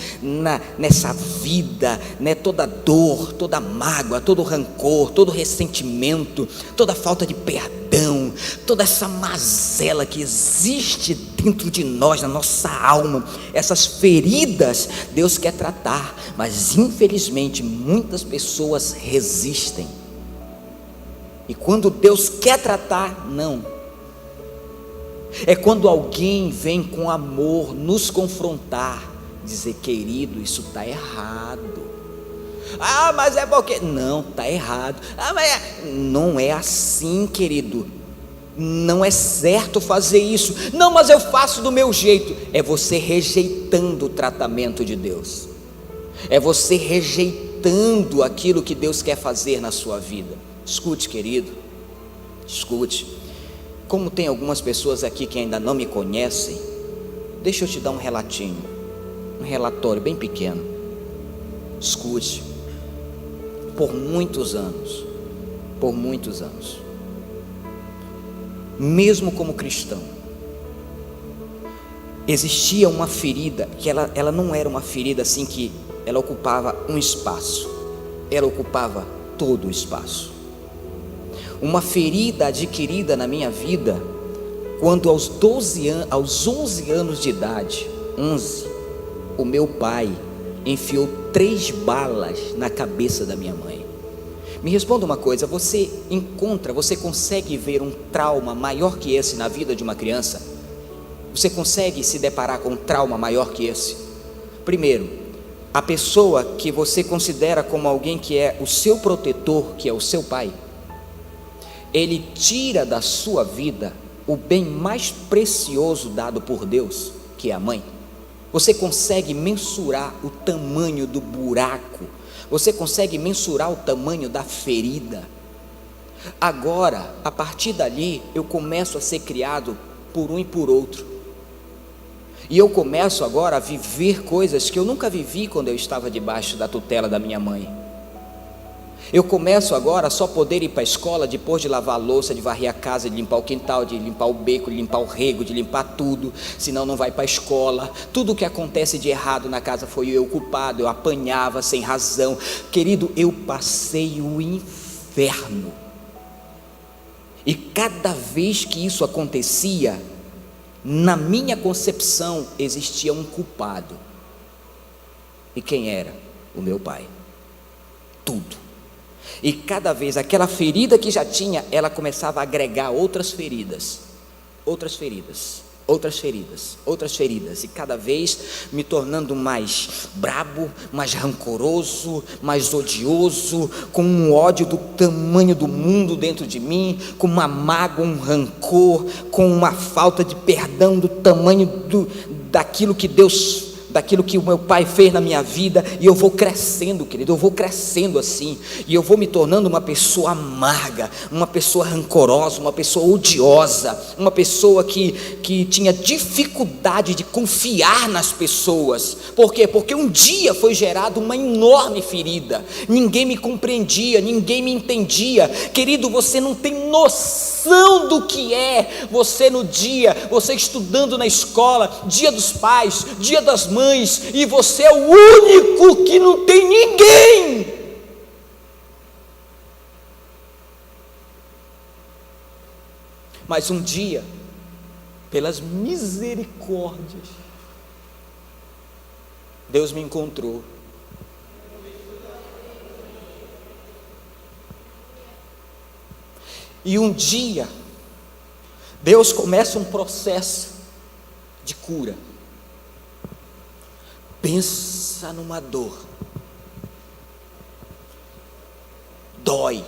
nessa vida, né? Toda dor, toda mágoa, todo rancor, todo ressentimento, toda falta de perdão, toda essa mazela que existe dentro de nós, na nossa alma, essas feridas, Deus quer tratar, mas infelizmente muitas pessoas resistem. E quando Deus quer tratar, não. É quando alguém vem com amor nos confrontar, dizer: querido, isso está errado. Ah, mas é porque... Não, está errado. Ah, mas não é assim, querido. Não é certo fazer isso. Não, mas eu faço do meu jeito. É você rejeitando o tratamento de Deus. É você rejeitando aquilo que Deus quer fazer na sua vida. Escute, querido, escute. Como tem algumas pessoas aqui que ainda não me conhecem, deixa eu te dar um relatinho, um relatório bem pequeno. Escute. Por muitos anos, mesmo como cristão, existia uma ferida que ela não era uma ferida assim que ela ocupava um espaço, ela ocupava todo o espaço. Uma ferida adquirida na minha vida quando aos 11 anos de idade, o meu pai enfiou 3 balas na cabeça da minha mãe. Me responda uma coisa: você consegue ver um trauma maior que esse na vida de uma criança? Você consegue se deparar com um trauma maior que esse? Primeiro, a pessoa que você considera como alguém que é o seu protetor, que é o seu pai, ele tira da sua vida o bem mais precioso dado por Deus, que é a mãe. Você consegue mensurar o tamanho do buraco? Você consegue mensurar o tamanho da ferida? Agora, a partir dali, eu começo a ser criado por um e por outro. E eu começo agora a viver coisas que eu nunca vivi quando eu estava debaixo da tutela da minha mãe. Eu começo agora a só poder ir para a escola depois de lavar a louça, de varrer a casa, de limpar o quintal, de limpar o beco, de limpar o rego, de limpar tudo, senão não vai para a escola. Tudo o que acontece de errado na casa foi eu culpado, eu apanhava sem razão. Querido, eu passei o inferno. E cada vez que isso acontecia, na minha concepção existia um culpado. E quem era? O meu pai. Tudo. E cada vez aquela ferida que já tinha, ela começava a agregar outras feridas, e cada vez me tornando mais brabo, mais rancoroso, mais odioso, com um ódio do tamanho do mundo dentro de mim, com uma mágoa, um rancor, com uma falta de perdão do tamanho daquilo que o meu pai fez na minha vida. E eu vou crescendo, querido, eu vou crescendo assim, e eu vou me tornando uma pessoa amarga, uma pessoa rancorosa, uma pessoa odiosa, uma pessoa que tinha dificuldade de confiar nas pessoas. Por quê? Porque um dia foi gerada uma enorme ferida, ninguém me compreendia, ninguém me entendia. Querido, você não tem noção do que é você estudando na escola, dia dos pais, dia das mães, e você é o único que não tem ninguém. Mas um dia, pelas misericórdias, Deus me encontrou. E um dia, Deus começa um processo de cura. Pensa numa dor. Dói.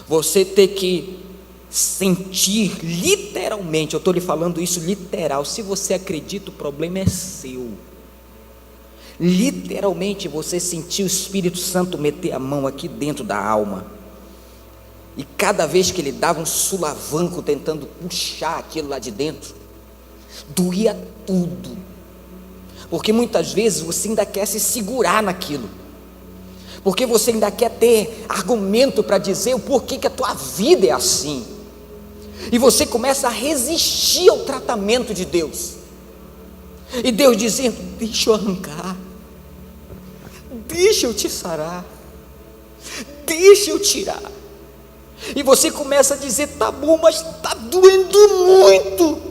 Você ter que sentir literalmente, eu estou lhe falando isso literal. Se você acredita, o problema é seu. Literalmente você sentir o Espírito Santo meter a mão aqui dentro da alma. E cada vez que ele dava um sulavanco tentando puxar aquilo lá de dentro, doía tudo, porque muitas vezes você ainda quer se segurar naquilo, porque você ainda quer ter argumento para dizer o porquê que a tua vida é assim, e você começa a resistir ao tratamento de Deus, e Deus dizendo: deixa eu arrancar, deixa eu te sarar, deixa eu tirar. E você começa a dizer: tá bom, mas está doendo muito,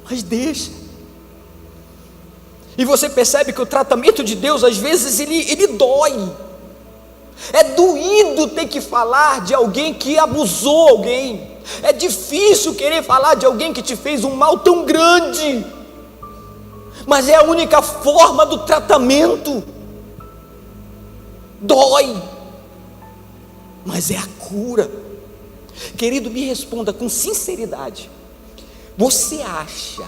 mas deixa. E você percebe que o tratamento de Deus às vezes ele dói. É doído ter que falar de alguém que abusou alguém. É difícil querer falar de alguém que te fez um mal tão grande, mas é a única forma do tratamento. Dói, mas é a cura. Querido, me responda com sinceridade: você acha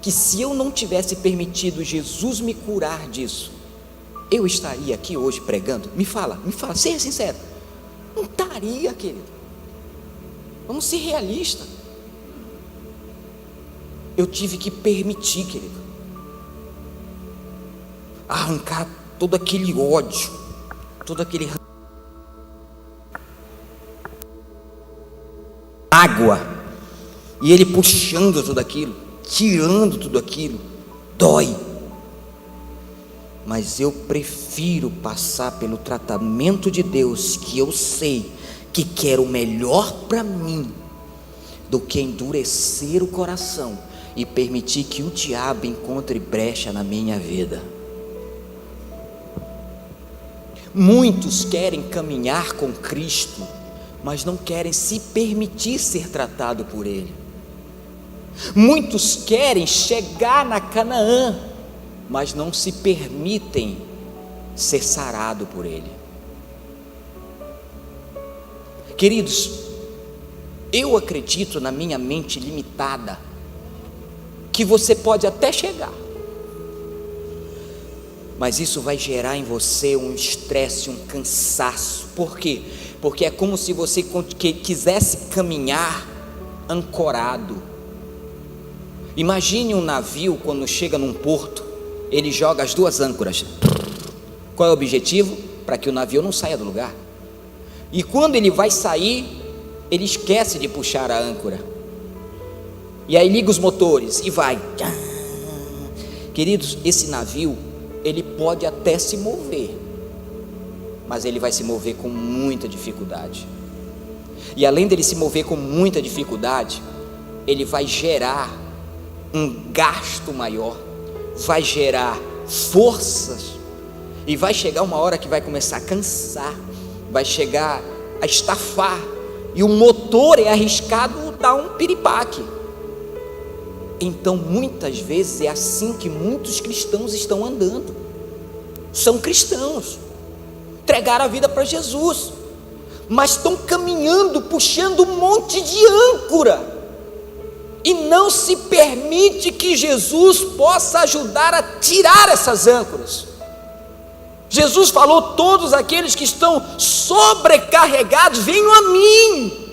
que se eu não tivesse permitido Jesus me curar disso, eu estaria aqui hoje pregando? Me fala, seja sincero. Não estaria, querido. Vamos ser realistas. Eu tive que permitir, querido, arrancar todo aquele ódio, todo aquele água, e ele puxando tudo aquilo, tirando tudo aquilo, dói. Mas eu prefiro passar pelo tratamento de Deus, que eu sei que quer o melhor para mim, do que endurecer o coração e permitir que o diabo encontre brecha na minha vida. Muitos querem caminhar com Cristo, mas não querem se permitir ser tratado por Ele. Muitos querem chegar na Canaã, mas não se permitem ser sarado por Ele. Queridos, eu acredito, na minha mente limitada, que você pode até chegar, mas isso vai gerar em você um estresse, um cansaço. Por quê? Porque é como se você quisesse caminhar ancorado. Imagine um navio quando chega num porto, ele joga as duas âncoras. Qual é o objetivo? Para que o navio não saia do lugar. E quando ele vai sair, ele esquece de puxar a âncora, e aí liga os motores e vai. Queridos, esse navio, ele pode até se mover, mas ele vai se mover com muita dificuldade. E além dele se mover com muita dificuldade, ele vai gerar um gasto maior, vai gerar forças, e vai chegar uma hora que vai começar a cansar, vai chegar a estafar, e o motor é arriscado dar um piripaque. Então muitas vezes é assim que muitos cristãos estão andando. São cristãos, entregaram a vida para Jesus, mas estão caminhando, puxando um monte de âncora, e não se permite que Jesus possa ajudar a tirar essas âncoras. Jesus falou: todos aqueles que estão sobrecarregados, venham a mim,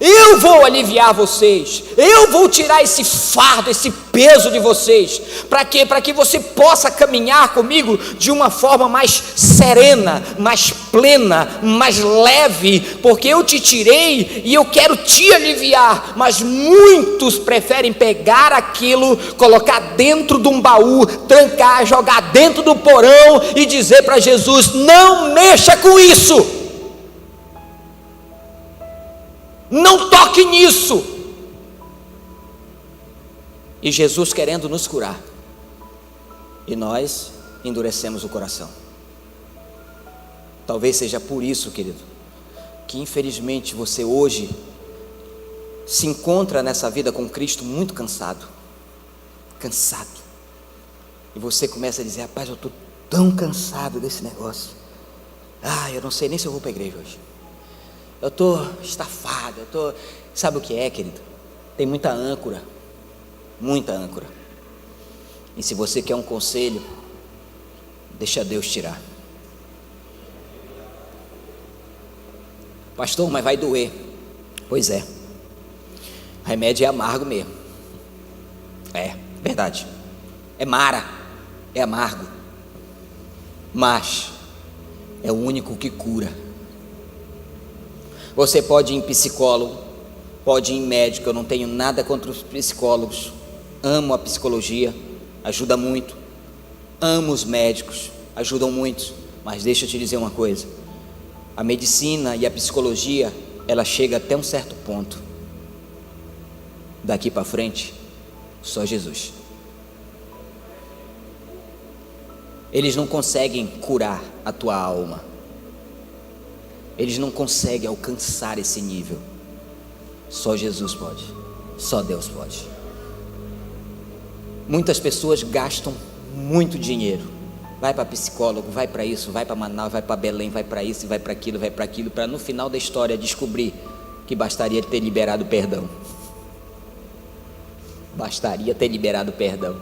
eu vou aliviar vocês, eu vou tirar esse fardo, esse peso de vocês. Para quê? Para que você possa caminhar comigo de uma forma mais serena, mais plena, mais leve, porque eu te tirei e eu quero te aliviar. Mas muitos preferem pegar aquilo, colocar dentro de um baú, trancar, jogar dentro do porão e dizer para Jesus: não mexa com isso, não toque nisso. E Jesus querendo nos curar, e nós endurecemos o coração. Talvez seja por isso, querido, que infelizmente você hoje se encontra nessa vida com Cristo muito cansado, e você começa a dizer: rapaz, eu estou tão cansado desse negócio, eu não sei nem se eu vou para a igreja hoje, eu estou estafado, sabe o que é, querido? Tem muita âncora, e se você quer um conselho, deixa Deus tirar. Pastor, mas vai doer. Pois é, remédio é amargo mesmo. É, verdade. É mara, é amargo, mas é o único que cura. Você pode ir em psicólogo, pode ir em médico, eu não tenho nada contra os psicólogos, amo a psicologia, ajuda muito, amo os médicos, ajudam muito, mas deixa eu te dizer uma coisa, a medicina e a psicologia, ela chega até um certo ponto, daqui para frente, só Jesus. Eles não conseguem curar a tua alma, eles não conseguem alcançar esse nível, só Jesus pode, só Deus pode. Muitas pessoas gastam muito dinheiro, vai para psicólogo, vai para isso, vai para Manaus, vai para Belém, vai para isso, vai para aquilo, para no final da história descobrir que bastaria ter liberado perdão. Bastaria ter liberado perdão,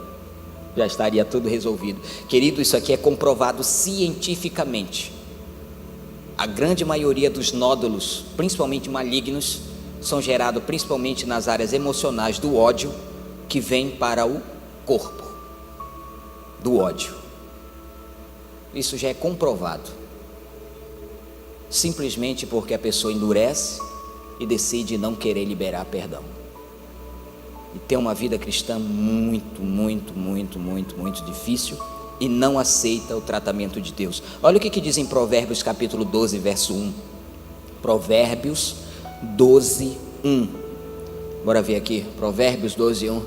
já estaria tudo resolvido. Querido, isso aqui é comprovado cientificamente. A grande maioria dos nódulos, principalmente malignos, são gerados principalmente nas áreas emocionais do ódio, que vem para o corpo do ódio. Isso já é comprovado, simplesmente porque a pessoa endurece e decide não querer liberar perdão, e tem uma vida cristã muito difícil, e não aceita o tratamento de Deus. Olha o que diz em Provérbios capítulo 12, verso 1. Provérbios 12, 1. Bora ver aqui, Provérbios 12, 1.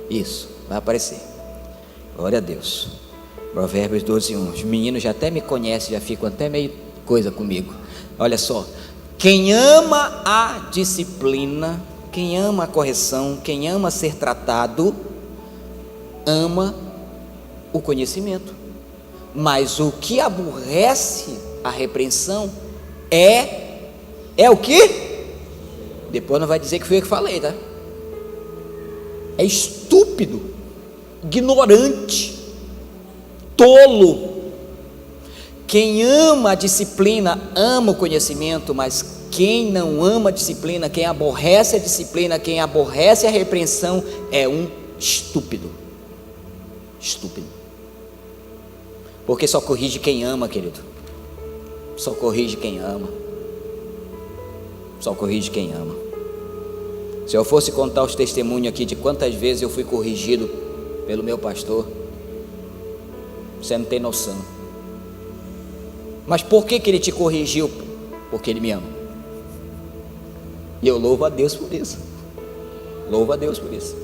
Isso, vai aparecer. Glória a Deus. Provérbios 12, 1. Os meninos já até me conhecem, já ficam até meio coisa comigo. Olha só, quem ama a disciplina, quem ama a correção, quem ama ser tratado, ama o conhecimento, mas o que aborrece a repreensão é o que? Depois não vai dizer que foi eu que falei, tá? É estúpido, ignorante, tolo. Quem ama a disciplina ama o conhecimento, mas quem não ama a disciplina, quem aborrece a disciplina, quem aborrece a repreensão é um estúpido. Estúpido. Porque só corrige quem ama, querido. Só corrige quem ama. Só corrige quem ama. Se eu fosse contar os testemunhos aqui de quantas vezes eu fui corrigido pelo meu pastor, você não tem noção. Mas por que ele te corrigiu? Porque ele me ama. E eu louvo a Deus por isso. Louvo a Deus por isso.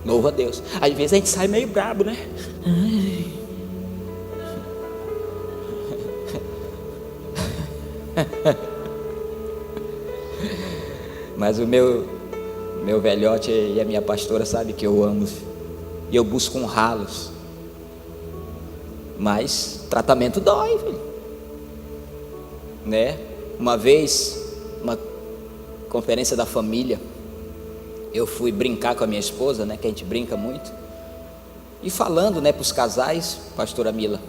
Louvo a Deus. Às vezes a gente sai meio brabo, né? Mas o meu velhote e a minha pastora sabe que eu amo, e eu busco honrá-los, mas tratamento dói, filho. Né? Uma vez, uma conferência da família, eu fui brincar com a minha esposa, né, que a gente brinca muito, e falando, né, para os casais, pastora Mila,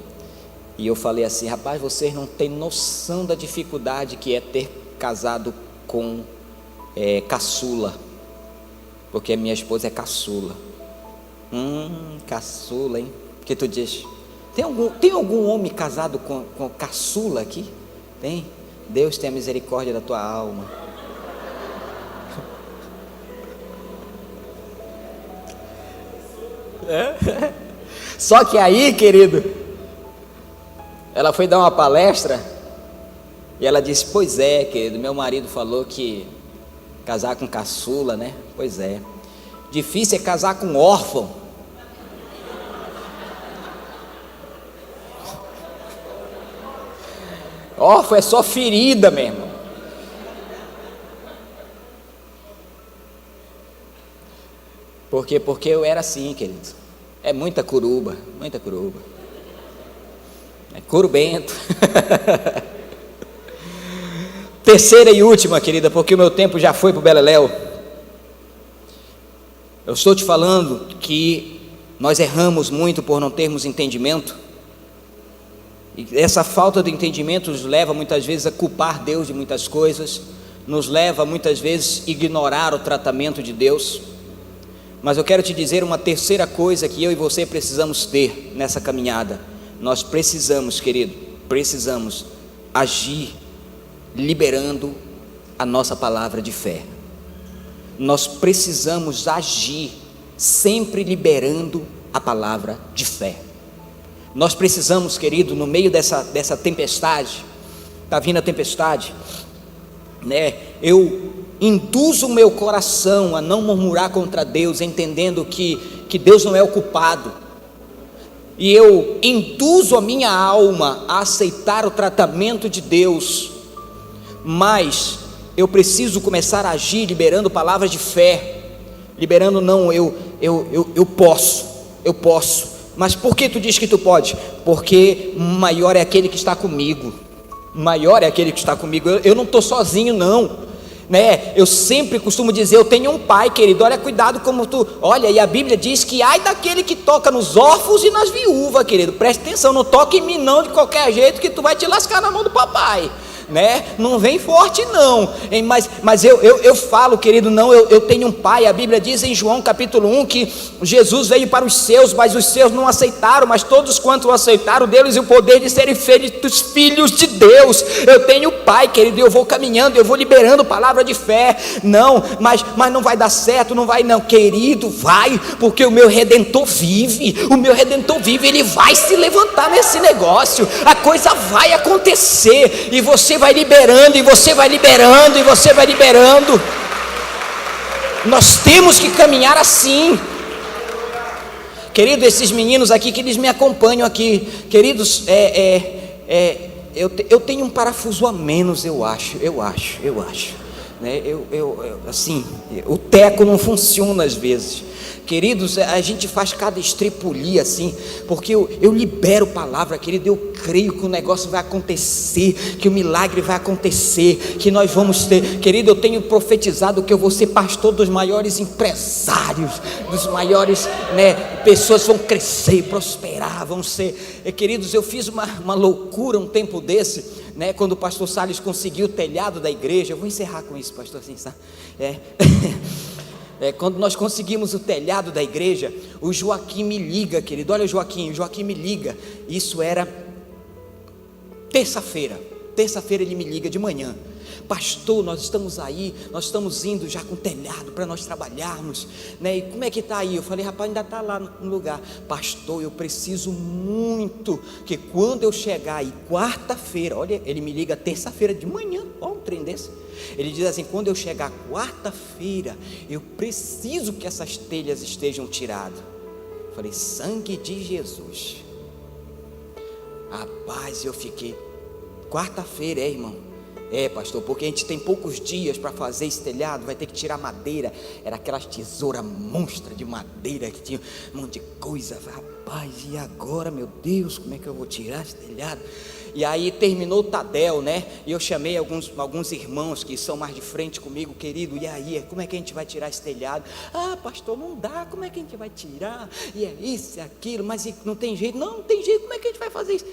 e eu falei assim: rapaz, vocês não têm noção da dificuldade que é ter casado com caçula, porque a minha esposa é caçula. Caçula, hein? Porque tu diz, tem algum homem casado com caçula aqui? Tem? Deus tenha misericórdia da tua alma. Só que aí, querido, ela foi dar uma palestra e ela disse: pois é, querido, meu marido falou que casar com caçula, né? Pois é, difícil é casar com órfão. Órfão é só ferida, meu irmão. Por quê? Porque eu era assim, querido. É muita curuba. É curubento. Terceira e última, querida, porque o meu tempo já foi para o beleléu. Eu estou te falando que nós erramos muito por não termos entendimento. E essa falta de entendimento nos leva muitas vezes a culpar Deus de muitas coisas, nos leva muitas vezes a ignorar o tratamento de Deus. Mas eu quero te dizer uma terceira coisa que eu e você precisamos ter nessa caminhada. Nós precisamos, querido, agir liberando a nossa palavra de fé. Nós precisamos agir sempre liberando a palavra de fé. Nós precisamos, querido, no meio dessa tempestade, está vindo a tempestade, né? Eu induzo o meu coração a não murmurar contra Deus, entendendo que Deus não é o culpado, e eu induzo a minha alma a aceitar o tratamento de Deus, mas eu preciso começar a agir liberando palavras de fé, liberando não, eu posso, mas por que tu diz que tu pode? Porque maior é aquele que está comigo, eu não estou sozinho não, né? Eu sempre costumo dizer, eu tenho um pai, querido, olha, cuidado como tu, olha, e a Bíblia diz que ai daquele que toca nos órfãos e nas viúvas, querido, preste atenção, não toque em mim não, de qualquer jeito, que tu vai te lascar na mão do papai, né? Não vem forte não, hein? Mas eu falo, querido, não, eu tenho um pai. A Bíblia diz em João capítulo 1 que Jesus veio para os seus, mas os seus não aceitaram, mas todos quanto o aceitaram, deles o poder de serem feitos filhos de Deus. Eu tenho pai, querido, eu vou caminhando, eu vou liberando palavra de fé, não, mas não vai dar certo, não vai não, querido, vai, porque o meu Redentor vive, ele vai se levantar nesse negócio, a coisa vai acontecer, e você vai liberando, e você vai liberando, e você vai liberando. Nós temos que caminhar assim, querido. Esses meninos aqui que eles me acompanham aqui, queridos, eu tenho um parafuso a menos, eu acho, né? Assim, o teco não funciona às vezes, queridos. A gente faz cada estripulia assim, porque eu libero palavra, querido. Eu creio que o negócio vai acontecer, que o milagre vai acontecer, que nós vamos ter, querido. Eu tenho profetizado que eu vou ser pastor dos maiores empresários, dos maiores, né? Pessoas vão crescer, prosperar, vão ser, queridos. Eu fiz uma loucura um tempo desse, né? Quando o pastor Salles conseguiu o telhado da igreja, eu vou encerrar com isso, pastor, assim, sabe? Quando nós conseguimos o telhado da igreja, o Joaquim me liga, querido. Olha, o Joaquim me liga. Isso era terça-feira ele me liga de manhã: pastor, nós estamos aí, nós estamos indo já com telhado para nós trabalharmos, né? E como é que está aí? Eu falei, rapaz, ainda está lá no lugar. Pastor, eu preciso muito que quando eu chegar aí quarta-feira, olha, ele me liga terça-feira de manhã, olha um trem desse. Ele diz assim: quando eu chegar quarta-feira, eu preciso que essas telhas estejam tiradas. Eu falei, sangue de Jesus. Rapaz, eu fiquei, quarta-feira, irmão? Pastor, porque a gente tem poucos dias para fazer esse telhado, vai ter que tirar madeira. Era aquelas tesouras monstra de madeira que tinha um monte de coisa. Rapaz, e agora, meu Deus, como é que eu vou tirar esse telhado? E aí terminou o Tadel, né? E eu chamei alguns irmãos que são mais de frente comigo, querido. E aí, como é que a gente vai tirar esse telhado? Ah, pastor, não dá, como é que a gente vai tirar? E é isso, é aquilo, mas não tem jeito. Não tem jeito, como é que a gente vai fazer isso?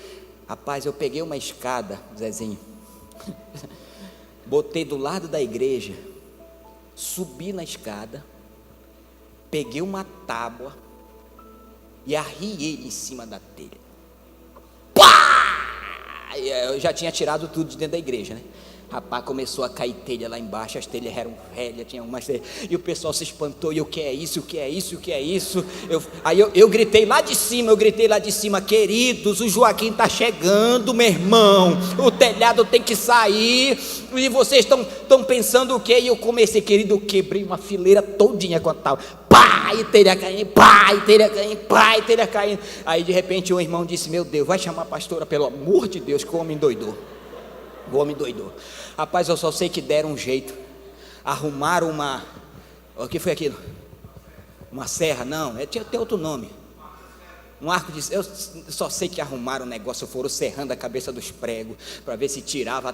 Rapaz, eu peguei uma escada, Zezinho, botei do lado da igreja, subi na escada, peguei uma tábua e arriei em cima da telha. Pá! Eu já tinha tirado tudo de dentro da igreja, né? Rapaz, começou a cair telha lá embaixo, as telhas eram velhas, tinha umas telhas, e o pessoal se espantou, e o que é isso, o que é isso, o que é isso? Aí eu gritei lá de cima, queridos, o Joaquim está chegando, meu irmão, o telhado tem que sair, e vocês estão pensando o quê? E eu comecei, querido, eu quebrei uma fileira todinha quando estava, pá, e telha caindo, pá, e telha caindo, pá, e telha caindo. Aí de repente um irmão disse, meu Deus, vai chamar a pastora, pelo amor de Deus, que o homem doidou. Rapaz, eu só sei que deram um jeito, arrumaram o que foi aquilo? Uma serra? Não, tinha outro nome, um arco de, eu só sei que arrumaram o negócio, foram serrando a cabeça dos pregos, para ver se tirava,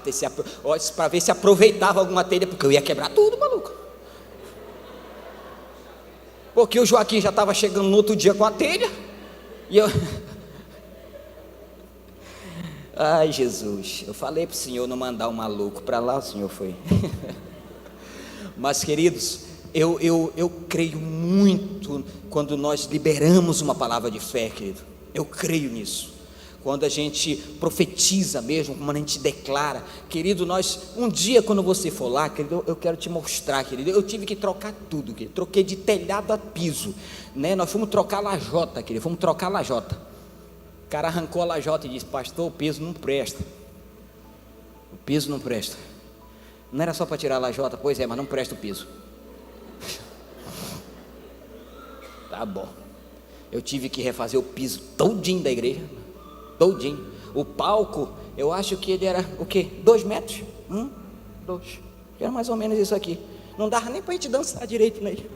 para ver se aproveitava alguma telha, porque eu ia quebrar tudo, maluco, porque o Joaquim já estava chegando no outro dia com a telha, e eu... Ai, Jesus, eu falei para o Senhor não mandar um maluco para lá, o Senhor foi. Mas, queridos, eu creio muito quando nós liberamos uma palavra de fé, querido. Eu creio nisso. Quando a gente profetiza mesmo, quando a gente declara, querido, um dia quando você for lá, querido, eu quero te mostrar, querido, eu tive que trocar tudo, querido, troquei de telhado a piso, né? Nós fomos trocar a lajota, querido, fomos trocar a lajota. O cara arrancou a lajota e disse: pastor, o piso não presta. O piso não presta. Não era só para tirar a lajota? Pois é, mas não presta o piso. Tá bom. Eu tive que refazer o piso todinho da igreja. Todinho. O palco, eu acho que ele era o quê? 2 metros? 2. Era mais ou menos isso aqui. Não dava nem para a gente dançar direito nele.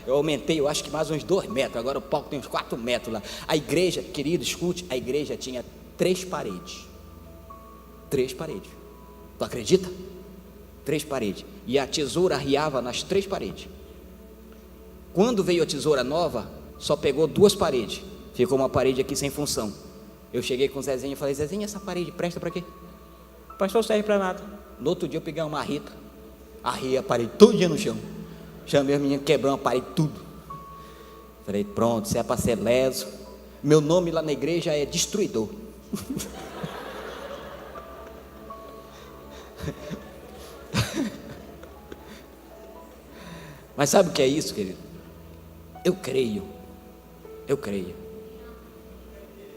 Eu aumentei, eu acho que mais uns 2 metros. Agora o palco tem uns 4 metros lá. A igreja, querido, escute, a igreja tinha 3 paredes. 3 paredes. Tu acredita? 3 paredes. E a tesoura arriava nas 3 paredes. Quando veio a tesoura nova, só pegou 2 paredes. Ficou uma parede aqui sem função. Eu cheguei com o Zezinho e falei: Zezinho, essa parede presta para quê? O pastor, serve para nada. No outro dia eu peguei uma marreta, arriei a parede todinha no chão. Chamei os meninos, quebrou a parede tudo. Falei: pronto, se é para ser leso, meu nome lá na igreja é Destruidor. Mas sabe o que é isso, querido? Eu creio.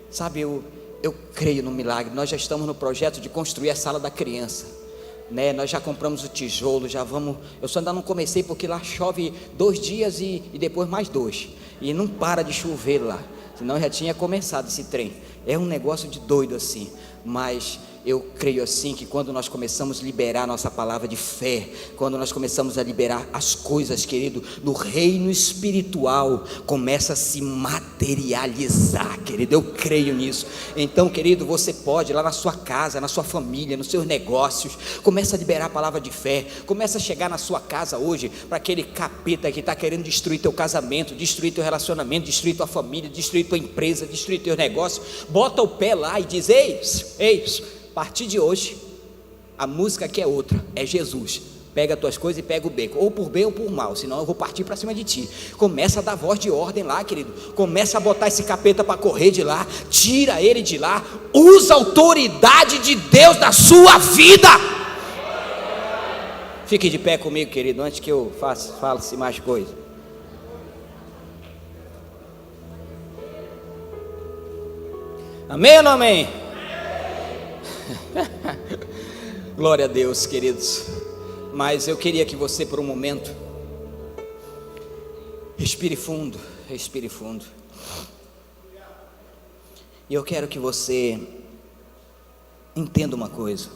Sabe, eu creio no milagre. Nós já estamos no projeto de construir a sala da criança, né? Nós já compramos o tijolo, já vamos. Eu só ainda não comecei porque lá chove 2 dias e depois mais 2. E não para de chover lá. Senão já tinha começado esse trem. É um negócio de doido assim. Mas eu creio assim que quando nós começamos a liberar nossa palavra de fé, quando nós começamos a liberar as coisas, querido, no reino espiritual, começa a se materializar, querido. Eu creio nisso. Então, querido, você pode lá na sua casa, na sua família, nos seus negócios, começa a liberar a palavra de fé. Começa a chegar na sua casa hoje para aquele capeta que está querendo destruir teu casamento, destruir teu relacionamento, destruir tua família, destruir tua empresa, destruir teu negócio. Bota o pé lá e diz: eis, a partir de hoje, a música aqui é outra, é Jesus. Pega as tuas coisas e pega o beco, ou por bem ou por mal, senão eu vou partir para cima de ti. Começa a dar voz de ordem lá, querido. Começa a botar esse capeta para correr de lá. Tira ele de lá. Usa a autoridade de Deus na sua vida. Fique de pé comigo, querido, antes que eu fale mais coisa. Amém ou não amém? Glória a Deus, queridos. Mas eu queria que você, por um momento, respire fundo. E eu quero que você entenda uma coisa: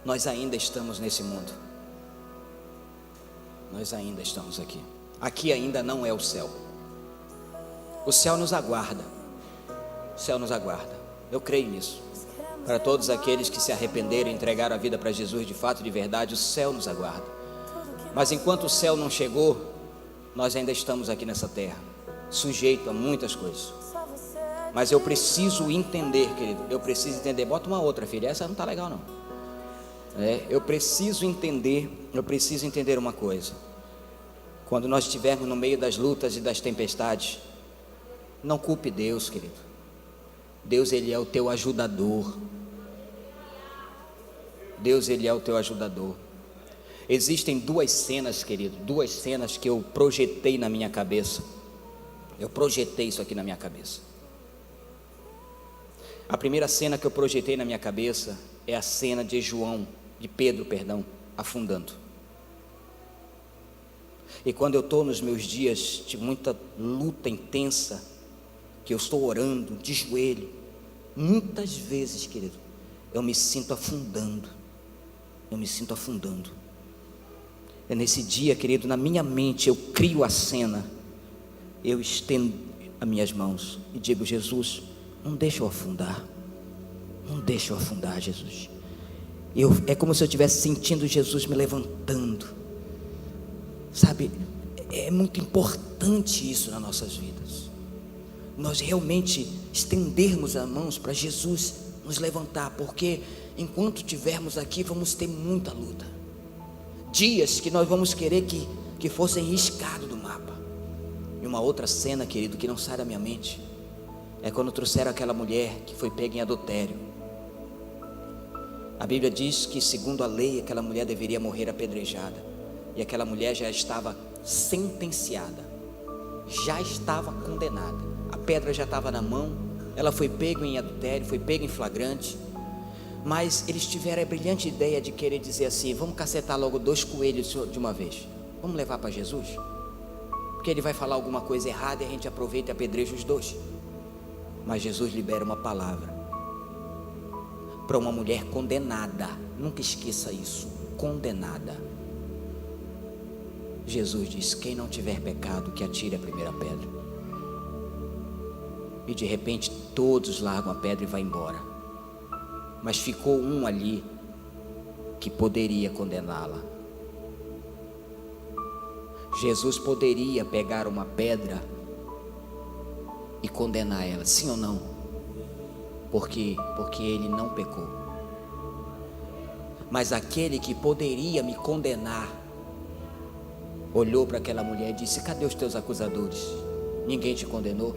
nós ainda estamos nesse mundo. Nós ainda estamos aqui. Aqui ainda não é o céu. O céu nos aguarda. O céu nos aguarda. Eu creio nisso. Para todos aqueles que se arrependeram e entregaram a vida para Jesus de fato e de verdade, o céu nos aguarda. Mas enquanto o céu não chegou, nós ainda estamos aqui nessa terra, sujeito a muitas coisas. Mas eu preciso entender, querido. Eu preciso entender. Bota uma outra, filha. Essa não está legal não. Eu preciso entender uma coisa. Quando nós estivermos no meio das lutas e das tempestades, não culpe Deus, querido. Deus, Ele é o teu ajudador. Deus, Ele é o teu ajudador. Existem 2 cenas, querido, 2 cenas que eu projetei na minha cabeça. Eu projetei isso aqui na minha cabeça. A primeira cena que eu projetei na minha cabeça é a cena de Pedro, afundando. E quando eu estou nos meus dias de muita luta intensa, que eu estou orando de joelho, muitas vezes, querido, eu me sinto afundando. É nesse dia, querido, na minha mente eu crio a cena. Eu estendo as minhas mãos e digo: Jesus, não deixa eu afundar. Não deixa eu afundar, Jesus. É como se eu estivesse sentindo Jesus me levantando. Sabe, é muito importante isso nas nossas vidas. Nós realmente estendermos as mãos para Jesus nos levantar, porque enquanto estivermos aqui, vamos ter muita luta. Dias que nós vamos querer que fossem riscados do mapa. E uma outra cena, querido, que não sai da minha mente, é quando trouxeram aquela mulher que foi pega em adultério. A Bíblia diz que, segundo a lei, aquela mulher deveria morrer apedrejada. E aquela mulher já estava sentenciada, já estava condenada. A pedra já estava na mão. Ela foi pega em adultério, foi pega em flagrante. Mas eles tiveram a brilhante ideia de querer dizer assim: vamos cacetar logo 2 coelhos de uma vez. Vamos levar para Jesus? Porque ele vai falar alguma coisa errada e a gente aproveita e apedreja os 2. Mas Jesus libera uma palavra para uma mulher condenada. Nunca esqueça isso, condenada. Jesus diz: quem não tiver pecado, que atire a primeira pedra. E de repente todos largam a pedra e vão embora. Mas ficou um ali que poderia condená-la. Jesus poderia pegar uma pedra e condenar ela, sim ou não? Porque ele não pecou. Mas aquele que poderia me condenar olhou para aquela mulher e disse: cadê os teus acusadores? Ninguém te condenou?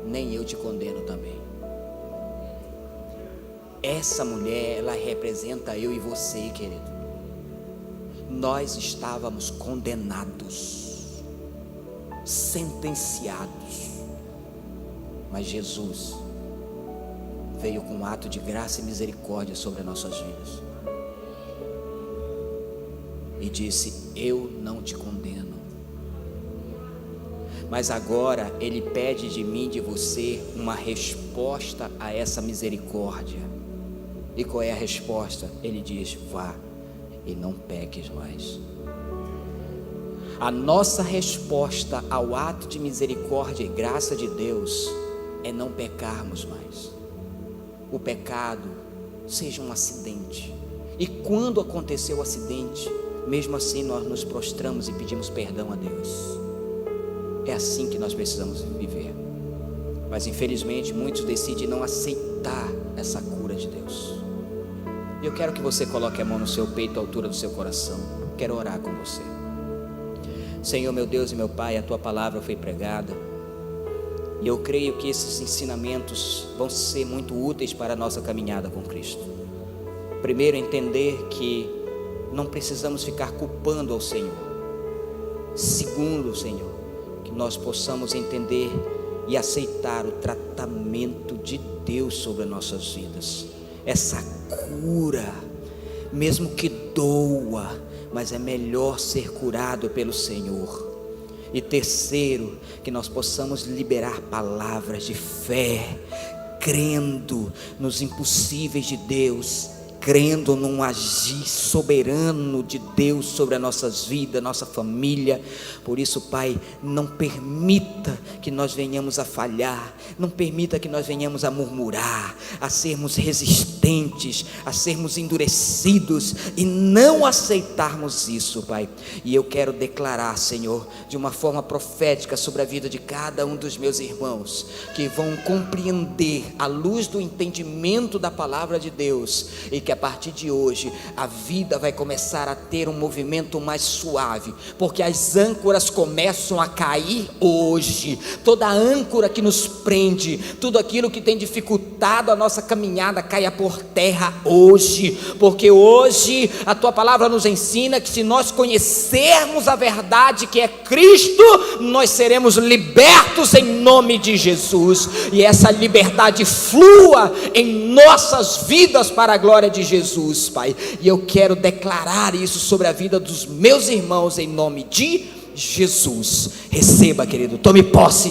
Nem eu te condeno também. Essa mulher, ela representa eu e você, querido. Nós estávamos condenados, sentenciados, mas Jesus veio com um ato de graça e misericórdia sobre nossas vidas e disse: eu não te condeno. Mas agora Ele pede de mim, de você, uma resposta a essa misericórdia. E qual é a resposta? Ele diz: vá e não peques mais. A nossa resposta ao ato de misericórdia e graça de Deus é não pecarmos mais. O pecado seja um acidente, e quando aconteceu o acidente, mesmo assim nós nos prostramos e pedimos perdão a Deus. É assim que nós precisamos viver. Mas infelizmente muitos decidem não aceitar essa cura de Deus. E eu quero que você coloque a mão no seu peito, à altura do seu coração. Quero orar com você. Senhor, meu Deus e meu Pai, a Tua palavra foi pregada, e eu creio que esses ensinamentos vão ser muito úteis para a nossa caminhada com Cristo. Primeiro, entender que não precisamos ficar culpando ao Senhor. Segundo, Senhor, que nós possamos entender e aceitar o tratamento de Deus sobre as nossas vidas. Essa cura, mesmo que doa, mas é melhor ser curado pelo Senhor. E terceiro, que nós possamos liberar palavras de fé, crendo nos impossíveis de Deus, crendo num agir soberano de Deus sobre as nossas vidas, nossa família. Por isso, Pai, não permita que nós venhamos a falhar, não permita que nós venhamos a murmurar, a sermos resistentes, a sermos endurecidos e não aceitarmos isso, Pai. E eu quero declarar, Senhor, de uma forma profética sobre a vida de cada um dos meus irmãos, que vão compreender à luz do entendimento da palavra de Deus, e que a partir de hoje a vida vai começar a ter um movimento mais suave, porque as âncoras começam a cair hoje. Toda âncora que nos prende, tudo aquilo que tem dificultado a nossa caminhada, caia por terra hoje, porque hoje a Tua palavra nos ensina que se nós conhecermos a verdade que é Cristo, nós seremos libertos em nome de Jesus, e essa liberdade flua em nossas vidas para a glória de Jesus, Pai. E eu quero declarar isso sobre a vida dos meus irmãos em nome de Jesus. Receba, querido, tome posse disso.